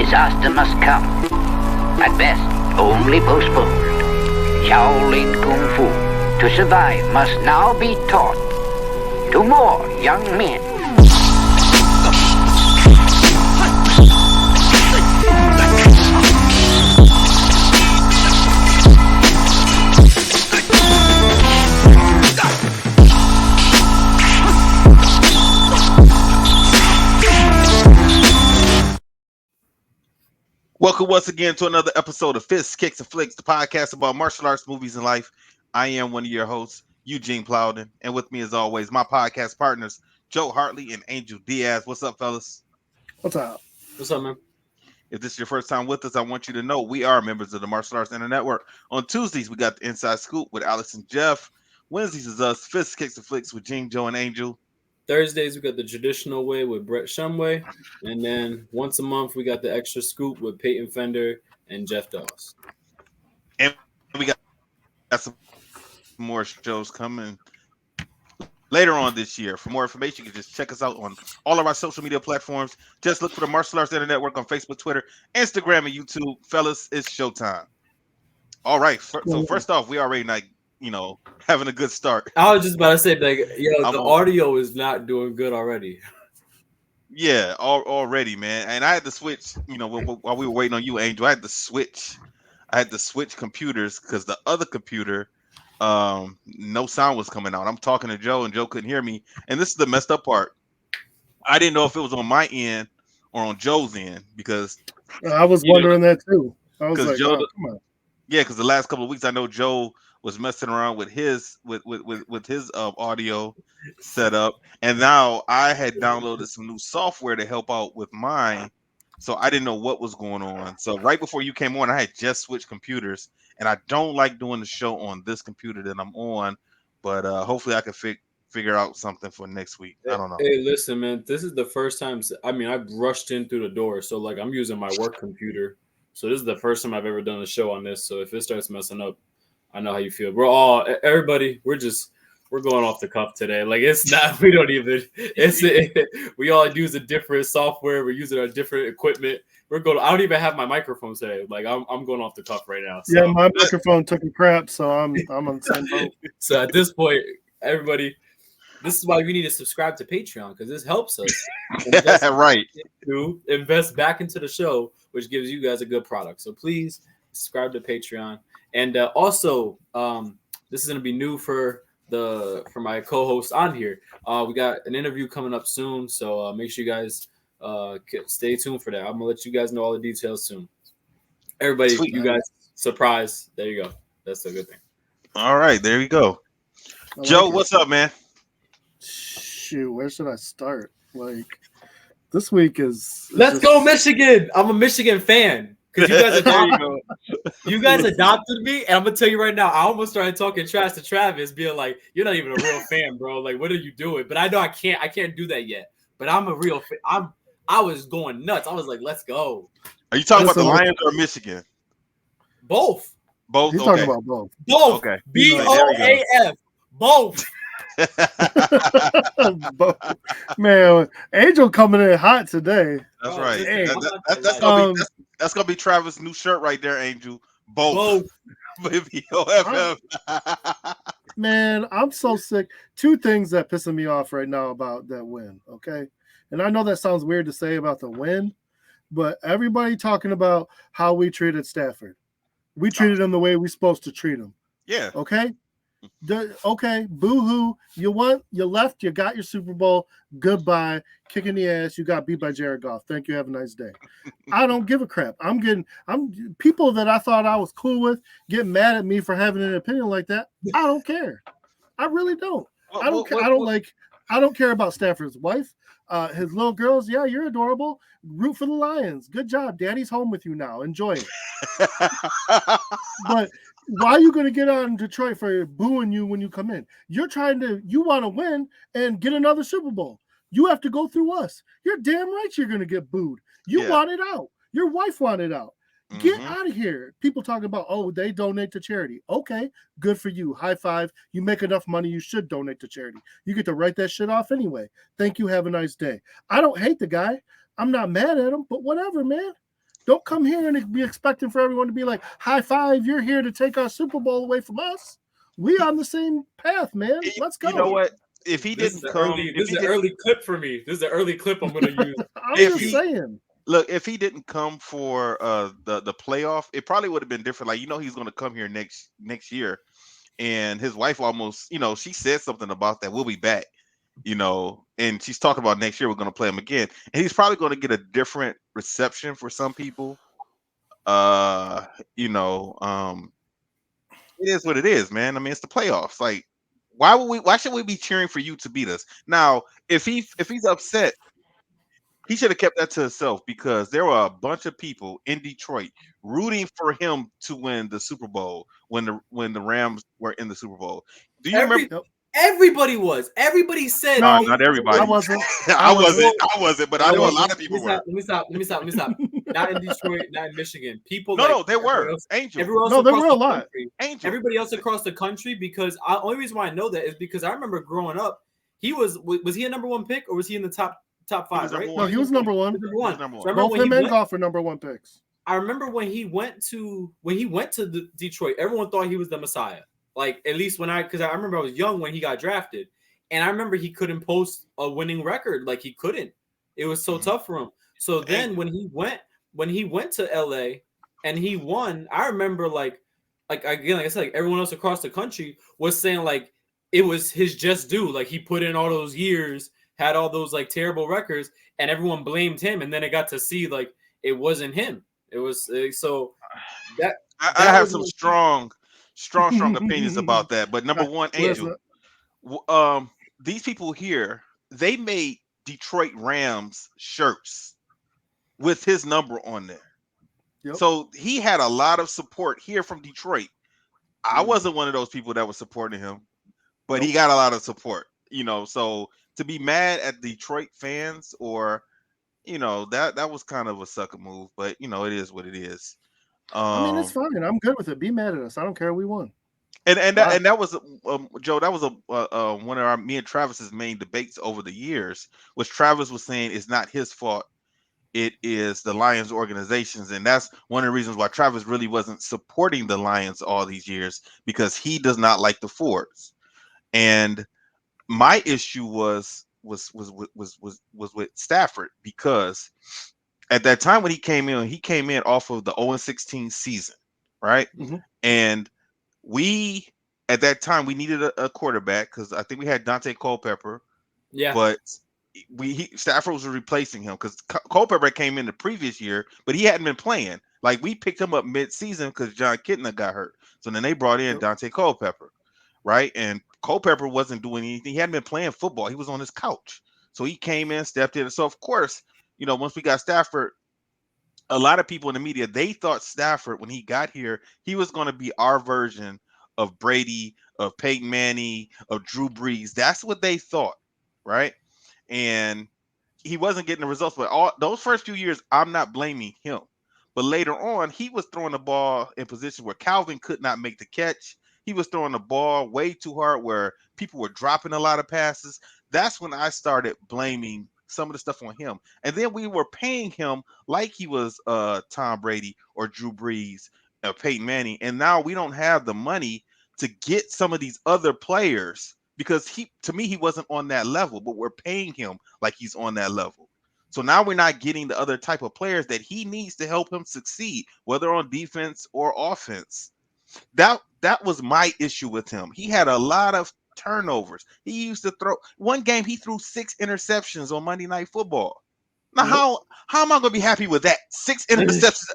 disaster must come. At best, only postponed. Shaolin Kung Fu, to survive, must now be taught to more young men. Welcome once again to another episode of Flixx, Kicks, and Flixx, the podcast about martial arts, movies, and life. I am one of your hosts, Eugene Plowden, and with me, as always, my podcast partners, Joe Hartley and Angel Diaz. What's up, fellas? What's up? What's up, man? If this is your first time with us, I want you to know we are members of the Martial Arts Internet Network. On Tuesdays, we got the Inside Scoop with Alex and Jeff. Wednesdays is us, Flixx, Kicks, and Flixx with Gene, Joe, and Angel. Thursdays, we got the traditional way with Brett Shumway. And then once a month, we got the extra scoop with Peyton Fender and Jeff Dawes. And we got some more shows coming later on this year. For more information, you can just check us out on all of our social media platforms. Just look for the Martial Arts Internet Network on Facebook, Twitter, Instagram, and YouTube. Fellas, it's showtime. All right. So first off, we already having a good start. I was just about to say, the audio is not doing good already. Yeah, already, man. And I had to switch, while we were waiting on you, Angel, I had to switch computers because the other computer, no sound was coming out. I'm talking to Joe and Joe couldn't hear me. And this is the messed up part. I didn't know if it was on my end or on Joe's end because I was wondering that too. I was like, Joe, come on. Yeah, because the last couple of weeks I know Joe was messing around with his audio setup, and now I had downloaded some new software to help out with mine, so I didn't know what was going on. So right before you came on, I had just switched computers, and I don't like doing the show on this computer that I'm on, but hopefully I can figure out something for next week. I don't know. Hey, listen, man, this is the first time. I rushed in through the door, so I'm using my work computer. So this is the first time I've ever done a show on this. So if it starts messing up, I know how you feel. We're going off the cuff today. It's not, we don't even, we all use a different software. We're using our different equipment. I don't even have my microphone today. I'm going off the cuff right now. So. Yeah, my microphone took a crap, so I'm on the same boat. So at this point, everybody, this is why we need to subscribe to Patreon, because this helps us to invest back into the show, which gives you guys a good product. So please subscribe to Patreon. And also, this is going to be new for my co-host on here. We got an interview coming up soon, so make sure you guys stay tuned for that. I'm going to let you guys know all the details soon. Everybody, Sweet, you guys, surprise. There you go. That's a good thing. All right, there you go. Joe, what's up, man? Shoot, where should I start? This week is... Let's go, Michigan! I'm a Michigan fan. Because you guys adopted me, and I'm gonna tell you right now, I almost started talking trash to Travis, being like, "You're not even a real fan, bro. What are you doing?" But I know I can't do that yet. But I'm a real fan. I was going nuts. I was like, "Let's go." Are you talking about the Lions or Michigan? Both. Both. He's talking about both. Both. Okay. BOAF. Both. Man, Angel coming in hot today. That's right. Hey, that's gonna be Travis' new shirt right there, Angel. Both. BOFF. Man, I'm so sick. Two things that pissing me off right now about that win. Okay, and I know that sounds weird to say about the win, but everybody talking about how we treated Stafford. We treated him the way we're supposed to treat him. Yeah. Okay. Okay, boo-hoo. You won, you left, you got your Super Bowl. Goodbye. Kicking the ass. You got beat by Jared Goff. Thank you. Have a nice day. I don't give a crap. I'm people that I thought I was cool with getting mad at me for having an opinion like that. I don't care. I really don't. I don't care about Stafford's wife. His little girls, yeah, you're adorable. Root for the Lions. Good job. Daddy's home with you now. Enjoy it. But why are you going to get on Detroit for booing you when you come in? You want to win and get another Super Bowl. You have to go through us. You're damn right you're going to get booed. You want it out. Your wife wanted out. Get out of here. People talking about, oh, they donate to charity. Okay, good for you. High five. You make enough money, you should donate to charity. You get to write that shit off anyway. Thank you. Have a nice day. I don't hate the guy. I'm not mad at him, but whatever, man. Don't come here and be expecting for everyone to be like, high five, you're here to take our Super Bowl away from us. We on the same path, man. Let's go. You know what? If he This didn't come, this is an early clip for me. This is an early clip I'm gonna use. I'm just saying. Look, if he didn't come for the playoff, it probably would have been different. Like, he's going to come here next year, and his wife almost, she said something about that. We'll be back, and she's talking about next year we're going to play him again, and he's probably going to get a different reception for some people. It is what it is, man. I mean, it's the playoffs. Like, why should we be cheering for you to beat us? Now, if he's upset, he should have kept that to himself, because there were a bunch of people in Detroit rooting for him to win the Super Bowl when the Rams were in the Super Bowl. Do you remember? Everybody was. Everybody said. No, not everybody. I wasn't. I wasn't. But I know a lot of people were. Let me stop. Not in Detroit, not in Michigan. People. No, there were. Angel. No, there were a lot. Angel. Everybody else across the country, because the only reason why I know that is because I remember growing up, he was he a number one pick, or was he in the top five? Right? No, he was number one. So both him and Goff are number one picks. I remember when he went to Detroit, everyone thought he was the Messiah. Like, at least because I remember I was young when he got drafted, and I remember he couldn't post a winning record. Like, he couldn't. It was so tough for him. So then when he went to LA and he won, I remember like I said, like everyone else across the country was saying like it was his just due. Like, he put in all those years, had all those like terrible records, and everyone blamed him. And then it got to see like it wasn't him. It was so that I have some strong opinions about that. But number one, Angel, these people here, they made Detroit Rams shirts with his number on there. Yep. So he had a lot of support here from Detroit. I wasn't one of those people that was supporting him, but he got a lot of support, so to be mad at Detroit fans, or that was kind of a sucker move, but it is what it is. I mean, it's fine. I'm good with it. Be mad at us. I don't care. We won. And that was Joe. That was one of me and Travis's main debates over the years. Was Travis was saying it's not his fault. It is the Lions organizations, and that's one of the reasons why Travis really wasn't supporting the Lions all these years, because he does not like the Fords. And my issue was with Stafford, because at that time when he came in off of the 0-16 season, right? Mm-hmm. And we at that time we needed a quarterback, because I think we had Dante Culpepper. Yeah. But Stafford was replacing him, because Culpepper came in the previous year, but he hadn't been playing. Like, we picked him up mid-season because John Kitna got hurt. So then they brought in Dante Culpepper, right? And Culpepper wasn't doing anything. He hadn't been playing football. He was on his couch. So he came in, stepped in. So, of course, once we got Stafford, a lot of people in the media, they thought Stafford, when he got here, he was going to be our version of Brady, of Peyton Manning, of Drew Brees. That's what they thought, right? And he wasn't getting the results. But all those first few years, I'm not blaming him. But later on, he was throwing the ball in positions where Calvin could not make the catch. He was throwing the ball way too hard, where people were dropping a lot of passes. That's when I started blaming some of the stuff on him. And then we were paying him like he was Tom Brady or Drew Brees or Peyton Manning. And now we don't have the money to get some of these other players, because to me, he wasn't on that level, but we're paying him like he's on that level. So now we're not getting the other type of players that he needs to help him succeed, whether on defense or offense. That was my issue with him. He had a lot of turnovers. He used to throw. One game he threw 6 interceptions on Monday Night Football. Now, how am I going to be happy with that? 6 interceptions.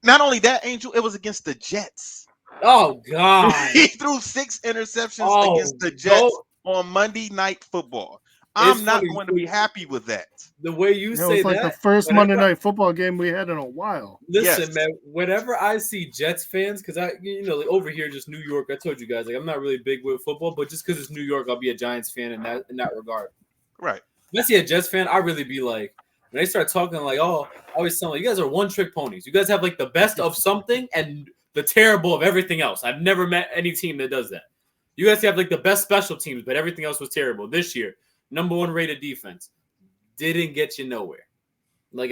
Not only that, Angel, it was against the Jets. Oh, God. He threw 6 interceptions against the Jets on Monday Night Football. I'm not going to be happy with that. The way you say that. It was like the first Monday Night Football game we had in a while. Listen, man, whenever I see Jets fans, because like over here, just New York, I told you guys, like, I'm not really big with football, but just because it's New York, I'll be a Giants fan in that regard. Right. If I see a Jets fan, I really be like, when they start talking like, I always sound like, you guys are one-trick ponies. You guys have like the best of something and the terrible of everything else. I've never met any team that does that. You guys have like the best special teams, but everything else was terrible. This year, number 1 rated defense. Didn't get you nowhere. Like,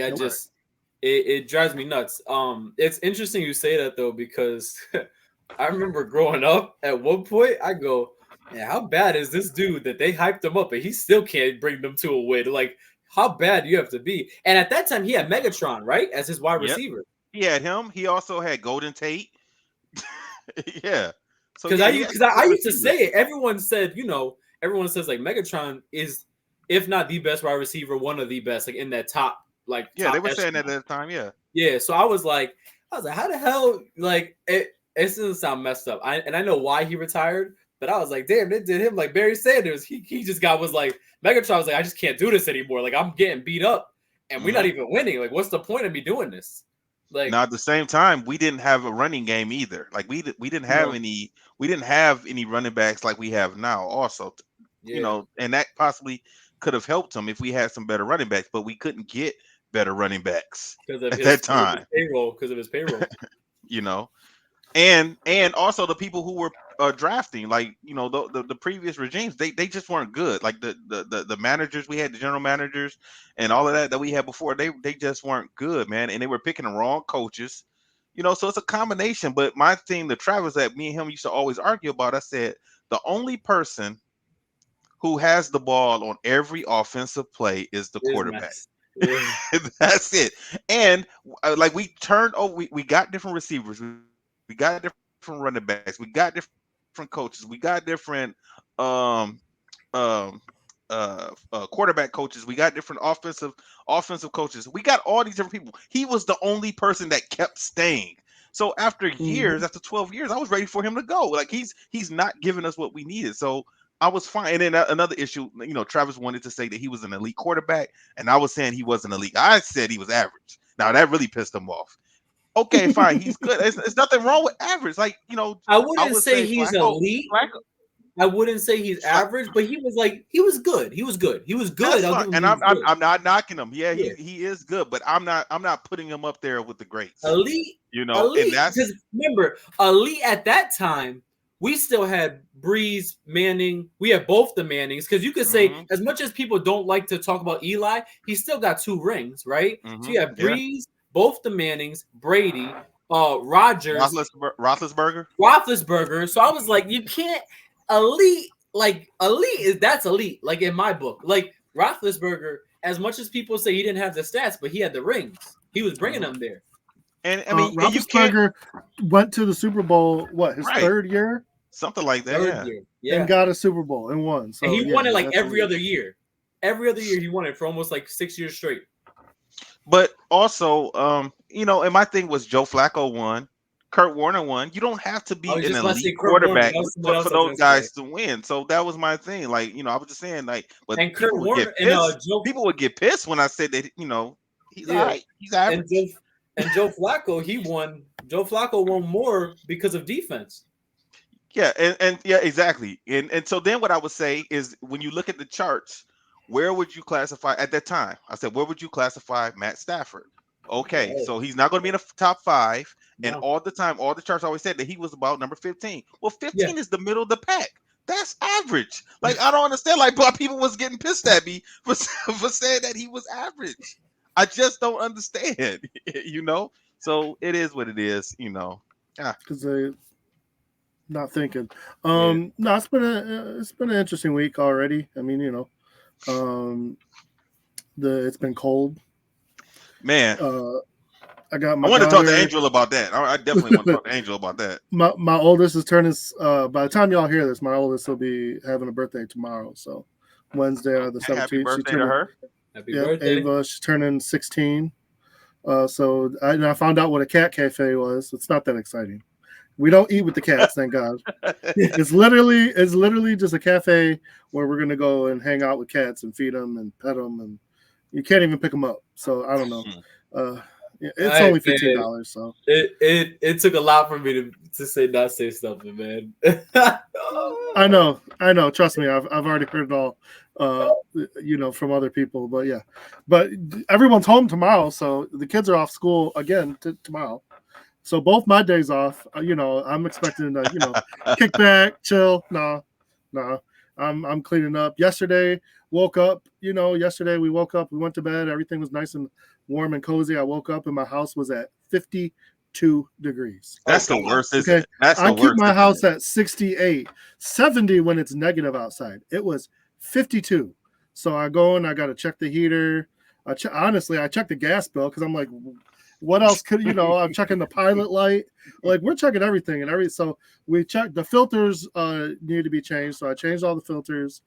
it drives me nuts. It's interesting you say that though, because I remember growing up at one point, I go, man, how bad is this dude that they hyped him up and he still can't bring them to a win? Like, how bad do you have to be? And at that time, he had Megatron, right, as his wide receiver. He had him. He also had Golden Tate. Yeah. So Because yeah, I used to say it. Everyone said, everyone says like Megatron is, if not the best wide receiver, one of the best, like in that top, like top they were saying echelon. that at the time. Yeah. So I was like, how the hell, like it doesn't sound messed up. I know why he retired, but I was like, damn, they did him like Barry Sanders. He just was like, Megatron was like, I just can't do this anymore. Like I'm getting beat up and we're not even winning. Like, what's the point of me doing this? Like, now at the same time, we didn't have a running game either. Like we didn't have any running backs like we have now. Also, and that possibly could have helped him if we had some better running backs, but we couldn't get better running backs at that time because of his payroll. And also the people who were drafting, like the previous regimes, they just weren't good. Like the managers we had, the general managers and all of that we had before, they just weren't good, man. And they were picking the wrong coaches, so it's a combination. But my thing to Travis that me and him used to always argue about, I said the only person who has the ball on every offensive play is the quarterback. Yeah. That's it. And like we turned over, we got different receivers. We got different running backs. We got different coaches. We got different quarterback coaches. We got different offensive coaches. We got all these different people. He was the only person that kept staying. So after years, after 12 years, I was ready for him to go. Like he's not giving us what we needed. So I was fine. And then another issue, Travis wanted to say that he was an elite quarterback, and I was saying he wasn't elite. I said he was average. Now that really pissed him off. Okay, fine. He's good. It's nothing wrong with average. Like, I wouldn't say he's elite. I wouldn't say he's average, but he was good. He was good. And I'm not knocking him. Yeah, he is good, but I'm not putting him up there with the greats. Elite. Elite, and that's because remember, elite at that time, we still had Breeze, Manning. We had both the Mannings, because you could say, as much as people don't like to talk about Eli, he still got 2 rings, right? So you have Breeze, both the Mannings, Brady, Rodgers, Roethlisberger. So I was like, you can't elite that's elite. Like in my book, like Roethlisberger, as much as people say he didn't have the stats, but he had the rings. He was bringing them there. And I mean, Roethlisberger went to the Super Bowl. What, his third year? Something like that. Yeah. And got a Super Bowl and won. So and he won it like every other year. Every other year he won it for almost like 6 years straight. But also, and my thing was Joe Flacco won, Kurt Warner won. You don't have to be an elite quarterback for those guys to win. So that was my thing. Like, I was just saying, like, but and Kurt Warner people would get pissed when I said that, he's all right. He's average. And Joe Flacco, he won. Joe Flacco won more because of defense. Yeah, and yeah, exactly. And so then what I would say is, when you look at the charts, where would you classify at that time? I said, where would you classify Matt Stafford? Okay, so he's not going to be in the top 5. And all the time, all the charts always said that he was about number 15. Well, 15 is the middle of the pack. That's average. Like, I don't understand. Like, people was getting pissed at me for saying that he was average. I just don't understand, So it is what it is, Yeah. Because they not thinking. No, it's been an interesting week already. I mean, it's been cold. Man. I got I want to talk to Angel about that. I definitely want to talk to Angel about that. My oldest is turning. By the time y'all hear this, my oldest will be having a birthday tomorrow. So Wednesday or the 17th. Happy birthday to her. Happy birthday. Ava, she's turning 16. So I found out what a cat cafe was. It's not that exciting. We don't eat with the cats, thank God. It's literally just a cafe where we're gonna go and hang out with cats and feed them and pet them, and you can't even pick them up. So I don't know. It's only $15. So it took a lot for me to say something, man. I know. Trust me, I've already heard it all. From other people, but everyone's home tomorrow, so the kids are off school again tomorrow. So both my days off, I'm expecting to, kick back, chill. No, I'm cleaning up. Yesterday we woke up, we went to bed, everything was nice and warm and cozy. I woke up and my house was at 52 degrees. That's the worst, isn't Okay, it? That's the I worst. keep my house at 68, 70 when it's negative outside. It was 52. So I go and I got to check the heater. Honestly, I checked the gas bill because I'm like, what else could I'm checking the pilot light. Like we're checking everything so we checked the filters need to be changed. So I changed all the filters.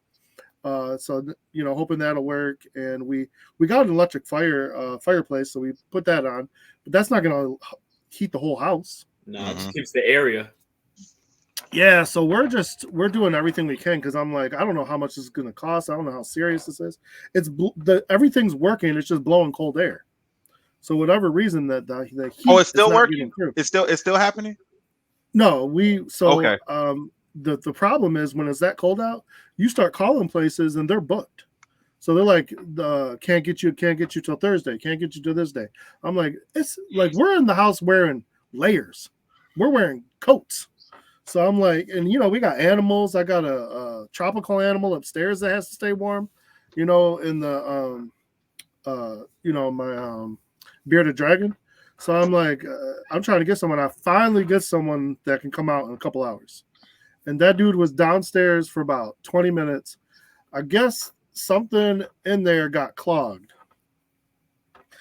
So hoping that'll work. And we got an electric fireplace, so we put that on, but that's not gonna heat the whole house. No, it just keeps the area. Yeah, so we're doing everything we can because I'm like, I don't know how much this is gonna cost. I don't know how serious this is. Everything's working. It's just blowing cold air. So whatever reason that the heat it's still working. It's still happening. No, okay. The problem is when it's that cold out, you start calling places and they're booked. So they're like, can't get you till Thursday, can't get you till this day. I'm like, it's like we're in the house wearing layers, we're wearing coats. So I'm like, and we got animals. I got a tropical animal upstairs that has to stay warm, in the my bearded dragon. So I'm like, I'm trying to get someone. I finally get someone that can come out in a couple hours. And that dude was downstairs for about 20 minutes. I guess something in there got clogged.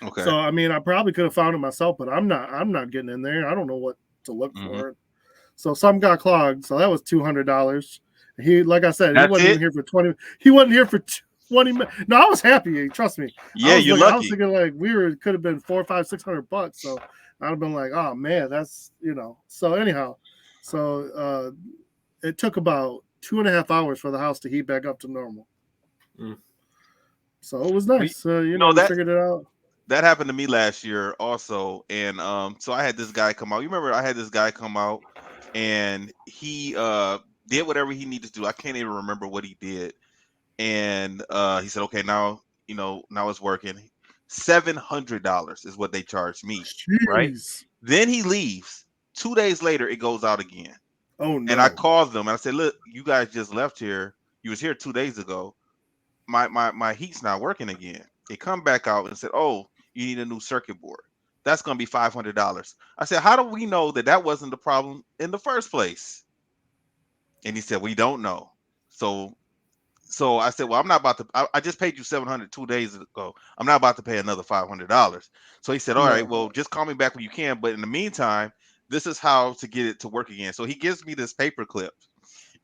Okay. So I mean, I probably could have found it myself, but I'm not getting in there. I don't know what to look for. So something got clogged. So that was $200. He, like I said, he wasn't even here for 20. He wasn't here for 20 minutes. No, I was happy. Trust me. Yeah, you're lucky. I was thinking like could have been $400, $500, $600. So I'd have been like, oh man, that's So anyhow, it took about 2.5 hours for the house to heat back up to normal. So it was nice. We figured it out. That happened to me last year also. And so I had this guy come out. You remember I had this guy come out and he did whatever he needed to do. I can't even remember what he did. And he said, okay, now it's working. $700 is what they charged me. Jeez. Right? Then he leaves. 2 days later, it goes out again. Oh no. And I called them and I said, look, you guys just left here. You was here 2 days ago. My heat's not working again. They come back out and said, oh, you need a new circuit board. That's going to be $500. I said, how do we know that wasn't the problem in the first place? And he said, we don't know. So I said, well, I'm not about to, I just paid you $700 2 days ago. I'm not about to pay another $500. So he said, all right, well, just call me back when you can. But in the meantime, this is how to get it to work again. So he gives me this paper clip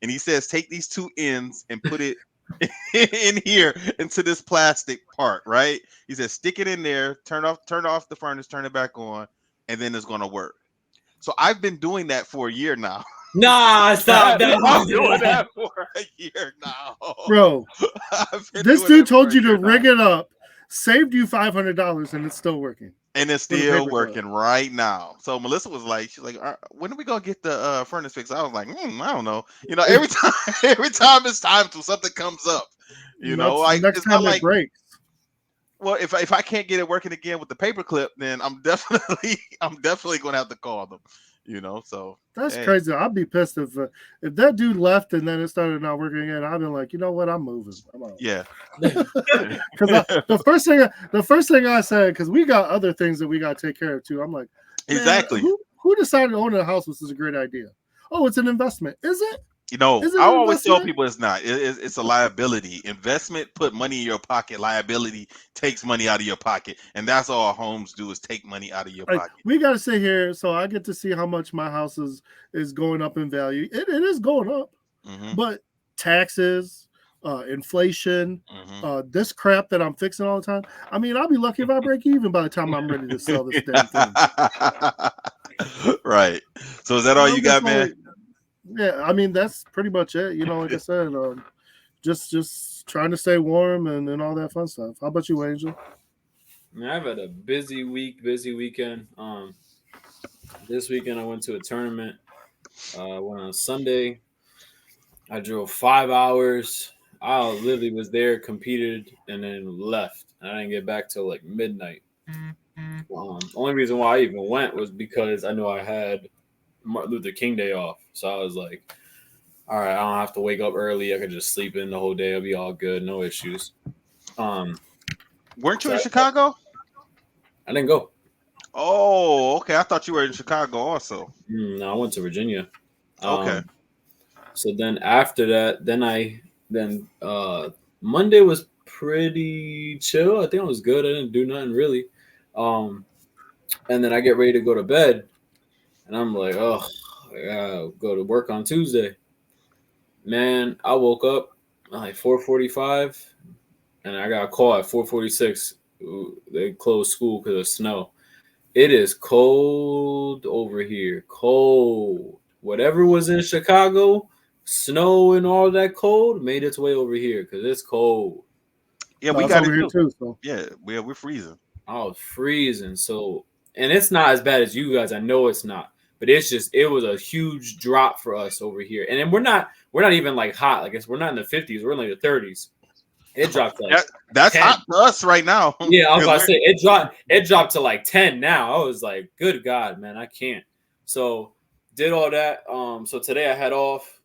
and he says, take these two ends and put it in here into this plastic part, right? He says, stick it in there, turn off the furnace, turn it back on, and then it's going to work. So I've been doing that for a year now. Nah, stop that. I'm doing that for a year now. Bro, this dude told you to rig it up, saved you $500, and it's still working. And it's still working right now. So Melissa was like, she's like, when are we gonna get the furnace fixed? I was like, I don't know. Every time it's time to something comes up. Next time it breaks. Well, if I can't get it working again with the paper clip, then I'm definitely gonna have to call them. So that's crazy. I'd be pissed if that dude left and then it started not working again. I'd be like, you know what? I'm moving. I'm out. Yeah. Because the first thing I said, because we got other things that we got to take care of too. I'm like, exactly. Who decided to own a house? This is a great idea. Oh, it's an investment. Is it? I always tell people it's not. It's a liability. Investment put money in your pocket. Liability takes money out of your pocket, and that's all homes do is take money out of your pocket. We got to sit here, so I get to see how much my house is going up in value. It is going up, but taxes, inflation, this crap that I'm fixing all the time. I mean, I'll be lucky if I break even by the time I'm ready to sell this damn thing. Right. So is that all you got, man? Yeah, I mean that's pretty much it. Like I said, just trying to stay warm and all that fun stuff. How about you, Angel? I've had a busy weekend. This weekend I went to a tournament. Went on Sunday. I drove 5 hours. I literally was there, competed, and then left. I didn't get back till like midnight. Only reason why I even went was because I knew I had Martin Luther King Day off. So I was like, all right, I don't have to wake up early. I could just sleep in the whole day. It'll be all good. No issues. Weren't you in Chicago? I didn't go. Oh, okay. I thought you were in Chicago also. No, I went to Virginia. Okay. So then after that, then Monday was pretty chill. I think it was good. I didn't do nothing really. And then I get ready to go to bed, and I'm like, oh, I gotta go to work on Tuesday. Man, I woke up at like 4:45, and I got a call at 4:46. They closed school because of snow. It is cold over here. Cold. Whatever was in Chicago, snow and all that cold made its way over here because it's cold. Yeah, No, we it's got over it here too. too. So Yeah, we're freezing. I was freezing. So, and it's not as bad as you guys. I know it's not, but it was a huge drop for us over here. And then we're not even like hot. Like we're not in the 50s. We're in like the 30s. It dropped to like That's 10. hot to us right now. Yeah, I was about to say it dropped to like 10 now. I was like, good God, man, I can't. So did all that. So today I had off,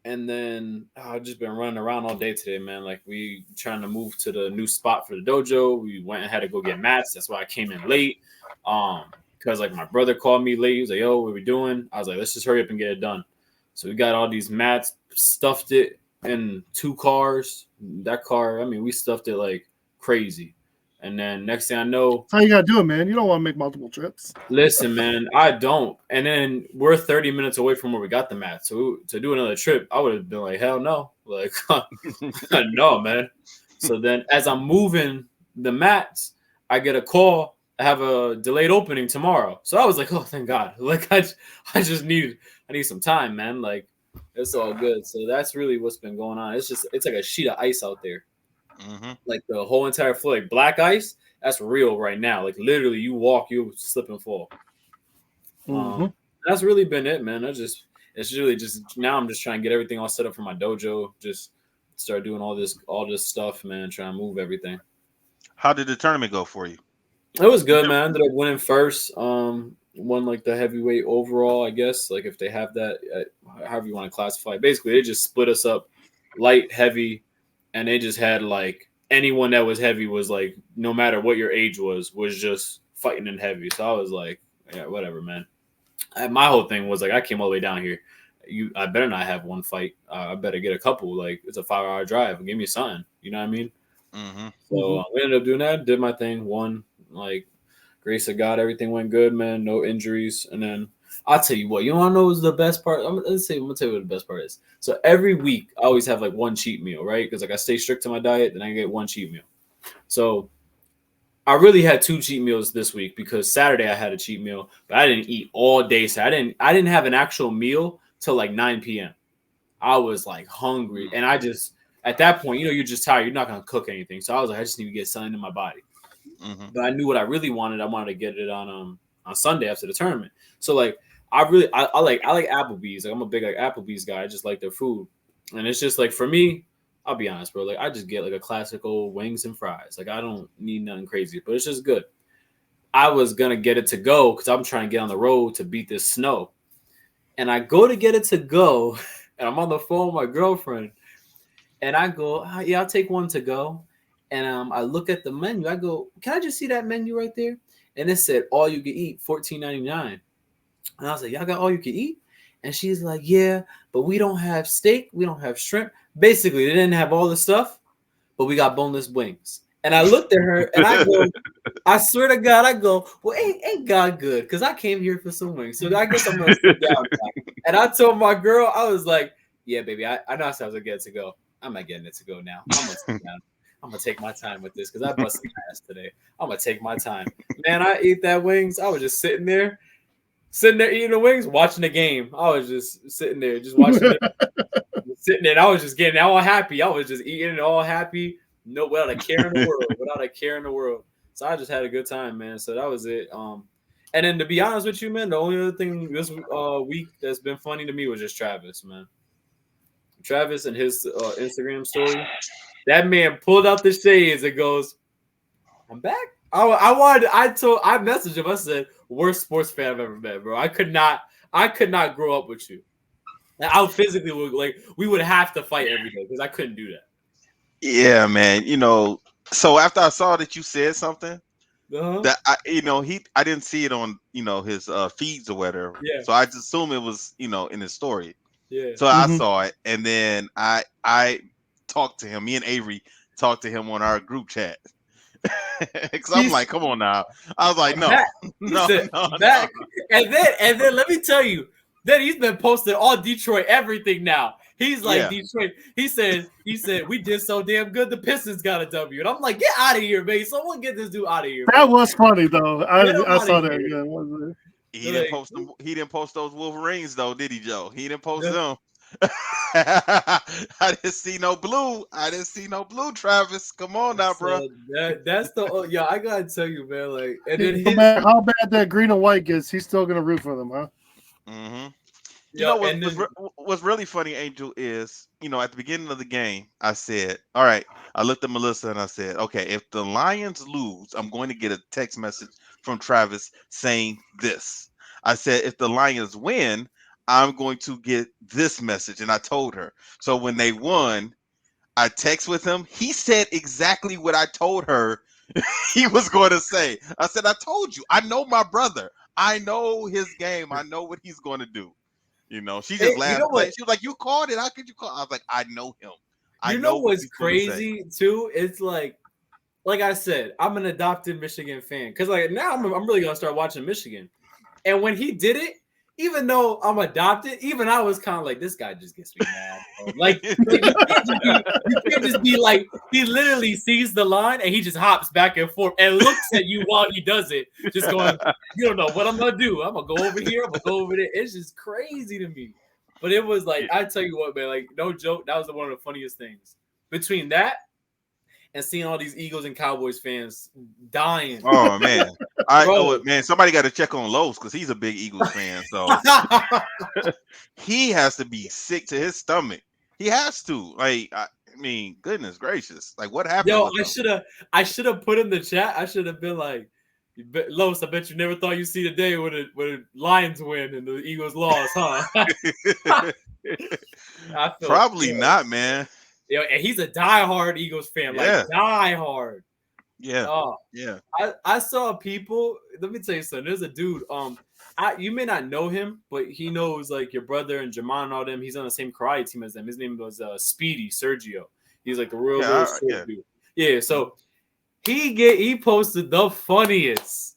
and then I've just been running around all day today, man. Like we trying to move to the new spot for the dojo. We went and had to go get mats. That's why I came in late. Because like my brother called me late. He was like, yo, what are we doing? I was like, let's just hurry up and get it done. So we got all these mats, stuffed it in 2 cars. That car, I mean, we stuffed it like crazy. And then next thing I know, that's how you gotta do it, man. You don't want to make multiple trips. listen, man, I don't. And then we're 30 minutes away from where we got the mat. So to do another trip, I would have been like, hell no. Like, no, man. So then as I'm moving the mats, I get a call. I have a delayed opening tomorrow. So I was like, oh, thank God. Like, I need some time, man. Like, it's all good. So that's really what's been going on. It's like a sheet of ice out there. Mm-hmm. Like the whole entire floor, like black ice. That's real right now. Like literally, you walk, you slip and fall. That's really been it, man. It's really just now. I'm just trying to get everything all set up for my dojo. Just start doing all this stuff, man. Trying to move everything. How did the tournament go for you? It was good, man. I ended up winning first. Won like the heavyweight overall, I guess. Like if they have that, however you want to classify. Basically, they just split us up, light, heavy, and they just had like anyone that was heavy was like, no matter what your age was just fighting in heavy. So I was like, yeah, whatever, man. My whole thing was like, I came all the way down here. I better not have one fight. I better get a couple. Like it's a 5-hour drive. Give me something. You know what I mean? Mm-hmm. So we ended up doing that. Did my thing. Won. Like grace of God, everything went good, man. No injuries. And then I'll tell you what. You want to know what's the best part? I'm gonna tell you what the best part is. So every week I always have like one cheat meal, right? Because like I stay strict to my diet, then I get one cheat meal. So I really had 2 cheat meals this week because Saturday I had a cheat meal, but I didn't eat all day. So I didn't have an actual meal till like 9 p.m. I was like hungry, and I just at that point, you're just tired. You're not gonna cook anything. So I was like, I just need to get something in my body. Mm-hmm. But I knew what I really wanted. I wanted to get it on Sunday after the tournament. So like I like Applebee's. Like I'm a big like Applebee's guy. I just like their food, and it's just like for me. I'll be honest, bro. Like I just get like a classical wings and fries. Like I don't need nothing crazy, but it's just good. I was gonna get it to go because I'm trying to get on the road to beat this snow, and I go to get it to go, and I'm on the phone with my girlfriend, and I go, yeah, I'll take one to go. And I look at the menu. I go, can I just see that menu right there? And it said, all you can eat, $14.99. And I was like, y'all got all you can eat? And she's like, yeah, but we don't have steak. We don't have shrimp. Basically, they didn't have all the stuff, but we got boneless wings. And I looked at her and I go, I swear to God, I go, well, ain't God good? Because I came here for some wings. So I guess I'm going to sit down now. And I told my girl, I was like, yeah, baby, I know I said I was going to get it to go. I'm not getting it to go now. I'm going to sit down. I'm gonna take my time with this because I busted my ass today. I'm gonna take my time. Man, I ate that wings. I was just sitting there eating the wings, watching the game. I was just sitting there, just watching it, sitting there. And I was just getting all happy. I was just eating it all happy, without a care in the world, So I just had a good time, man. So that was it. And then to be honest with you, man, the only other thing this week that's been funny to me was just Travis, man. Travis and his Instagram story. That man pulled out the shades and goes, I'm back. I messaged him. I said, worst sports fan I've ever met, bro. I could not grow up with you. I physically we would have to fight every day because I couldn't do that. Yeah, man. So after I saw that you said something, that I didn't see it on his feeds or whatever. Yeah, So I just assume it was in his story. yeah. So I Mhm. saw it, and then I talked to him. Me and Avery talked to him on our group chat. Because I'm He's like, come on now. I was like, no, back. He no, said no, no. back, and then let me tell you, then he's been posting all Detroit everything now. He's like Yeah. Detroit. He said we did so damn good. The Pistons got a W, and I'm like, get out of here, man. Someone get this dude out of here, That man. was funny though. Get him I out of saw that. here. Yeah, wasn't it? He didn't Like, post them. He didn't post those Wolverines though, did he, Joe? He didn't post the- them. I didn't see no blue. I didn't see no blue, Travis. Come on now, bro. so that's the yeah. I gotta tell you, man. Like, and then No his matter how bad that green and white gets, he's still gonna root for them, huh? Hmm. You yeah, know and then what's really funny, Angel, is at the beginning of the game, I said, all right, I looked at Melissa and I said, okay, if the Lions lose, I'm going to get a text message from Travis saying this. I said, if the Lions win, I'm going to get this message. And I told her. So when they won, I text with him. He said exactly what I told her he was going to say. I said, I told you, I know my brother. I know his game. I know what he's going to do. She just you laughed. know what? She was like, "You called it. How could you call?" I was like, "I know him. I You know know what what's he's going to say." crazy too? It's like I said, I'm an adopted Michigan fan because like now I'm really gonna start watching Michigan. And when he did it, even though I'm adopted, even I was kind of like, this guy just gets me mad. Bro. Like you can't just be like, he literally sees the line and he just hops back and forth and looks at you while he does it, just going, you don't know what I'm gonna do. I'm gonna go over here, I'm gonna go over there. It's just crazy to me. But it was like, I tell you what, man, like no joke, that was one of the funniest things. Between that and seeing all these Eagles and Cowboys fans dying. Oh man, Bro. man, somebody got to check on Lowe's because he's a big Eagles fan. So he has to be sick to his stomach. He has to. Like, I mean, goodness gracious, like what happened Yo, with him? I should have put in the chat. I should have been like, Los, I bet you never thought you'd see the day when the Lions win and the Eagles lost, huh? I felt Probably not, man. Yo, and he's a diehard Eagles fan, like Yeah, diehard. yeah, Oh, yeah. I saw people. Let me tell you something. There's a dude. You may not know him, but he knows like your brother and Jamon and all them. He's on the same karate team as them. His name was Speedy Sergio. He's like a real little short dude. Yeah. So he posted the funniest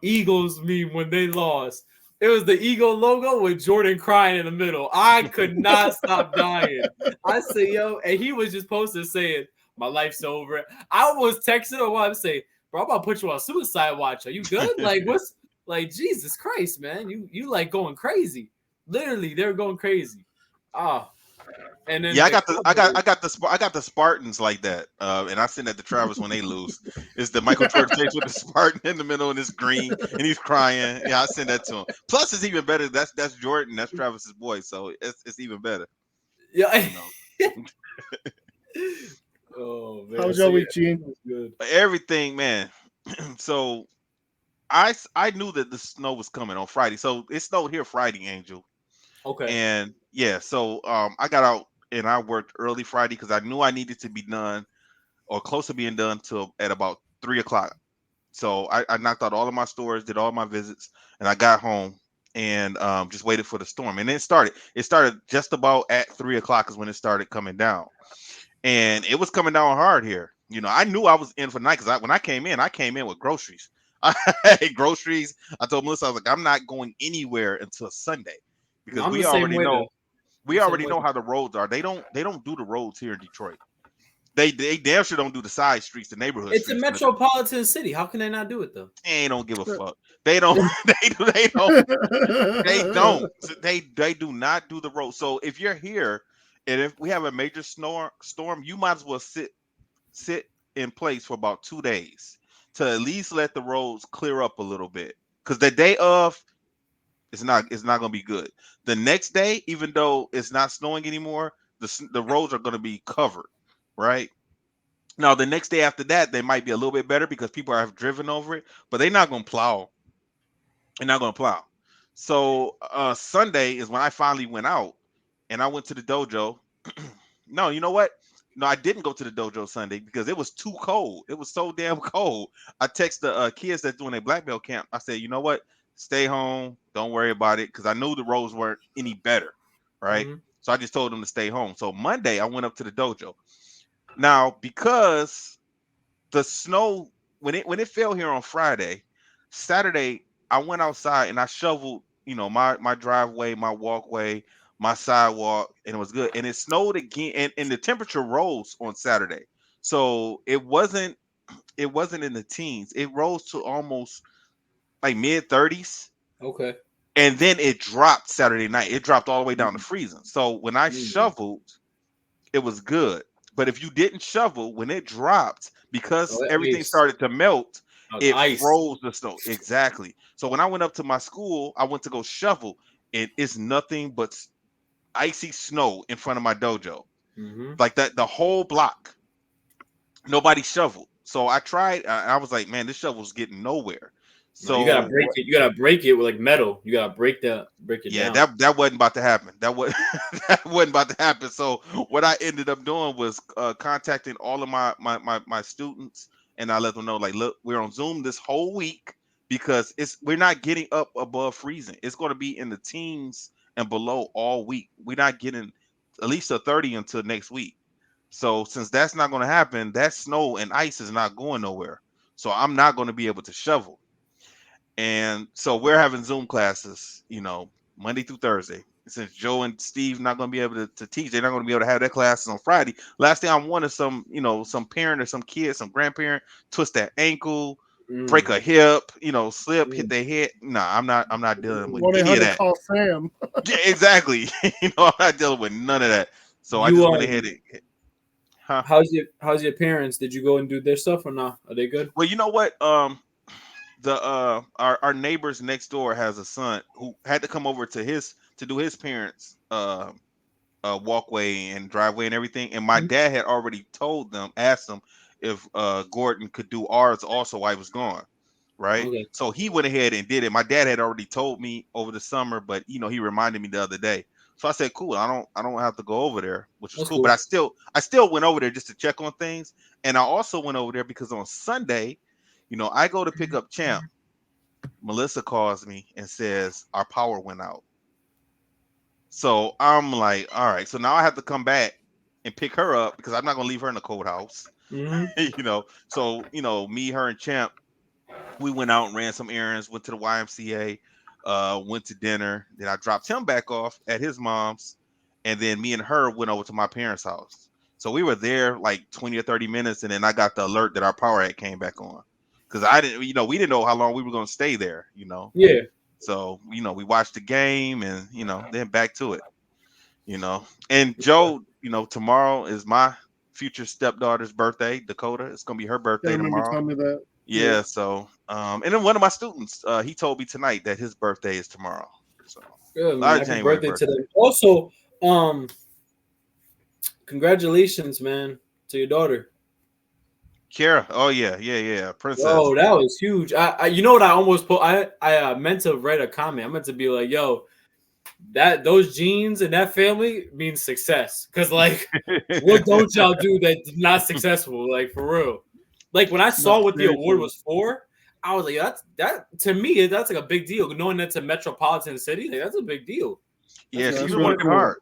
Eagles meme when they lost. It was the Eagle logo with Jordan crying in the middle. I could not stop dying. I say, yo, and he was just posted saying, my life's over. I was texting him while I'm saying, bro, I'm about to put you on suicide watch. Are you good? Like, what's like Jesus Christ, man? You like going crazy. Literally, they're going crazy. Ah. And then I got the Spartans like that, and I send that to Travis when they lose. It's the Michael Jordan face with the Spartan in the middle and it's green and he's crying. Yeah, I send that to him. Plus, it's even better. That's Jordan. That's Travis's boy, so it's even better. Yeah. Oh man. How was your week, Gene? Good. Everything, man. So I knew that the snow was coming on Friday. So it snowed here Friday, Angel. Okay. And yeah, so I got out and I worked early Friday because I knew I needed to be done or close to being done till at about 3 o'clock. So I knocked out all of my stores, did all my visits, and I got home and just waited for the storm. And it started. It started just about at 3 o'clock is when it started coming down, and it was coming down hard here. I knew I was in for the night because when I came in with groceries. I had groceries. I told Melissa, I was like, I'm not going anywhere until Sunday because I'm we the same already way, know. though. We already know how the roads are. They don't do the roads here in Detroit. They damn sure don't do the side streets, the neighborhood It's streets. a metropolitan city. How can they not do it though? They don't give a fuck. They don't. They don't. They don't. They do not do the road. So if you're here, and if we have a major storm, you might as well sit in place for about 2 days to at least let the roads clear up a little bit. Because the day of, it's not going to be good. The next day, even though it's not snowing anymore, the roads are going to be covered, right? Now the next day after that, they might be a little bit better because people have driven over it, but they're not going to plow. They're not going to plow. So Sunday is when I finally went out, and I went to the dojo. No, you know what? No, I didn't go to the dojo Sunday because it was too cold. It was so damn cold. I text the kids that's doing a black belt camp. I said, you know what? Stay home. Don't worry about it, because I knew the roads weren't any better, right? Mhm. So I just told them to stay home. So Monday I went up to the dojo. Now, because the snow, when it fell here on Friday, Saturday I went outside and I shoveled, my driveway, my walkway, my sidewalk, and it was good. And it snowed again, and the temperature rose on Saturday. So it wasn't in the teens. It rose to almost like mid 30s. Okay. And then it dropped Saturday night. It dropped all the way down to Mhm. freezing. So when I Mhm. shoveled, it was good. But if you didn't shovel, when it dropped, Oh, because that everything makes started to melt, it ice. froze the snow. Exactly. So when I went up to my school, I went to go shovel, and it's nothing but icy snow in front of my dojo. Hmm. Like that, the whole block. Nobody shoveled. So I tried. I was like, man, this shovel's getting nowhere. No, you gotta So break it. You gotta break it with like metal. You gotta break it yeah, down. that wasn't about to happen. That was that wasn't about to happen. So what I ended up doing was contacting all of my students, and I let them know, like, look, we're on Zoom this whole week because we're not getting up above freezing. It's going to be in the teens and below all week. We're not getting at least a 30 until next week. So since that's not going to happen, that snow and ice is not going nowhere. So I'm not going to be able to shovel. And so we're having Zoom classes, Monday through Thursday. Since Joe and Steve not going to be able to teach, they're not going to be able to have their classes on Friday. Last thing I want is some parent or some kid, some grandparent twist their ankle, break Mm. a hip, slip, hit Mm. their head. No, I'm not dealing with One eight any of hundred that. call Sam. Yeah, exactly. I'm not dealing with none of that. So I You just went ahead and, huh? how's your parents? Did you go and do their stuff or not? Are they good? Well, you know what? The our neighbors next door has a son who had to come over to do his parents walkway and driveway and everything, and my Mhm. dad had already asked them if Gordon could do ours also while he was gone, right? Okay, So he went ahead and did it. My dad had already told me over the summer, but he reminded me the other day. So I said, cool, I don't have to go over there, which was that's cool. But cool. I still went over there just to check on things. And I also went over there because on Sunday, I go to pick up Champ. Melissa calls me and says our power went out. So I'm like, all right. So now I have to come back and pick her up because I'm not gonna leave her in the cold house. Hmm. So me, her, and Champ, we went out and ran some errands, went to the YMCA, went to dinner. Then I dropped him back off at his mom's, and then me and her went over to my parents' house. So we were there like 20 or 30 minutes, and then I got the alert that our power had came back on. Because I didn't, we didn't know how long we were gonna stay there. Yeah. So, we watched the game and, then back to it, you know. And Joe, tomorrow is my future stepdaughter's birthday, Dakota. It's gonna be her Yeah, I birthday remember you tomorrow. telling me that. Yeah. Yeah, so and then one of my students, he told me tonight that his birthday is tomorrow. So Good a man. lot of Happy January birthday to birthday. them. Also, congratulations, man, to your daughter. Kara, oh yeah, princess. Yo, that was huge. You know what? I almost put. I meant to write a comment. I meant to be like, yo, that those genes and that family means success. Cause like, what don't y'all do that's not successful? Like for real. Like when I saw No, what the award seriously. was for, I was like, that to me that's like a big deal. Knowing that's a metropolitan city, like, that's a big deal. That's Yeah, Yeah, she's that's been huge. really working cool. hard.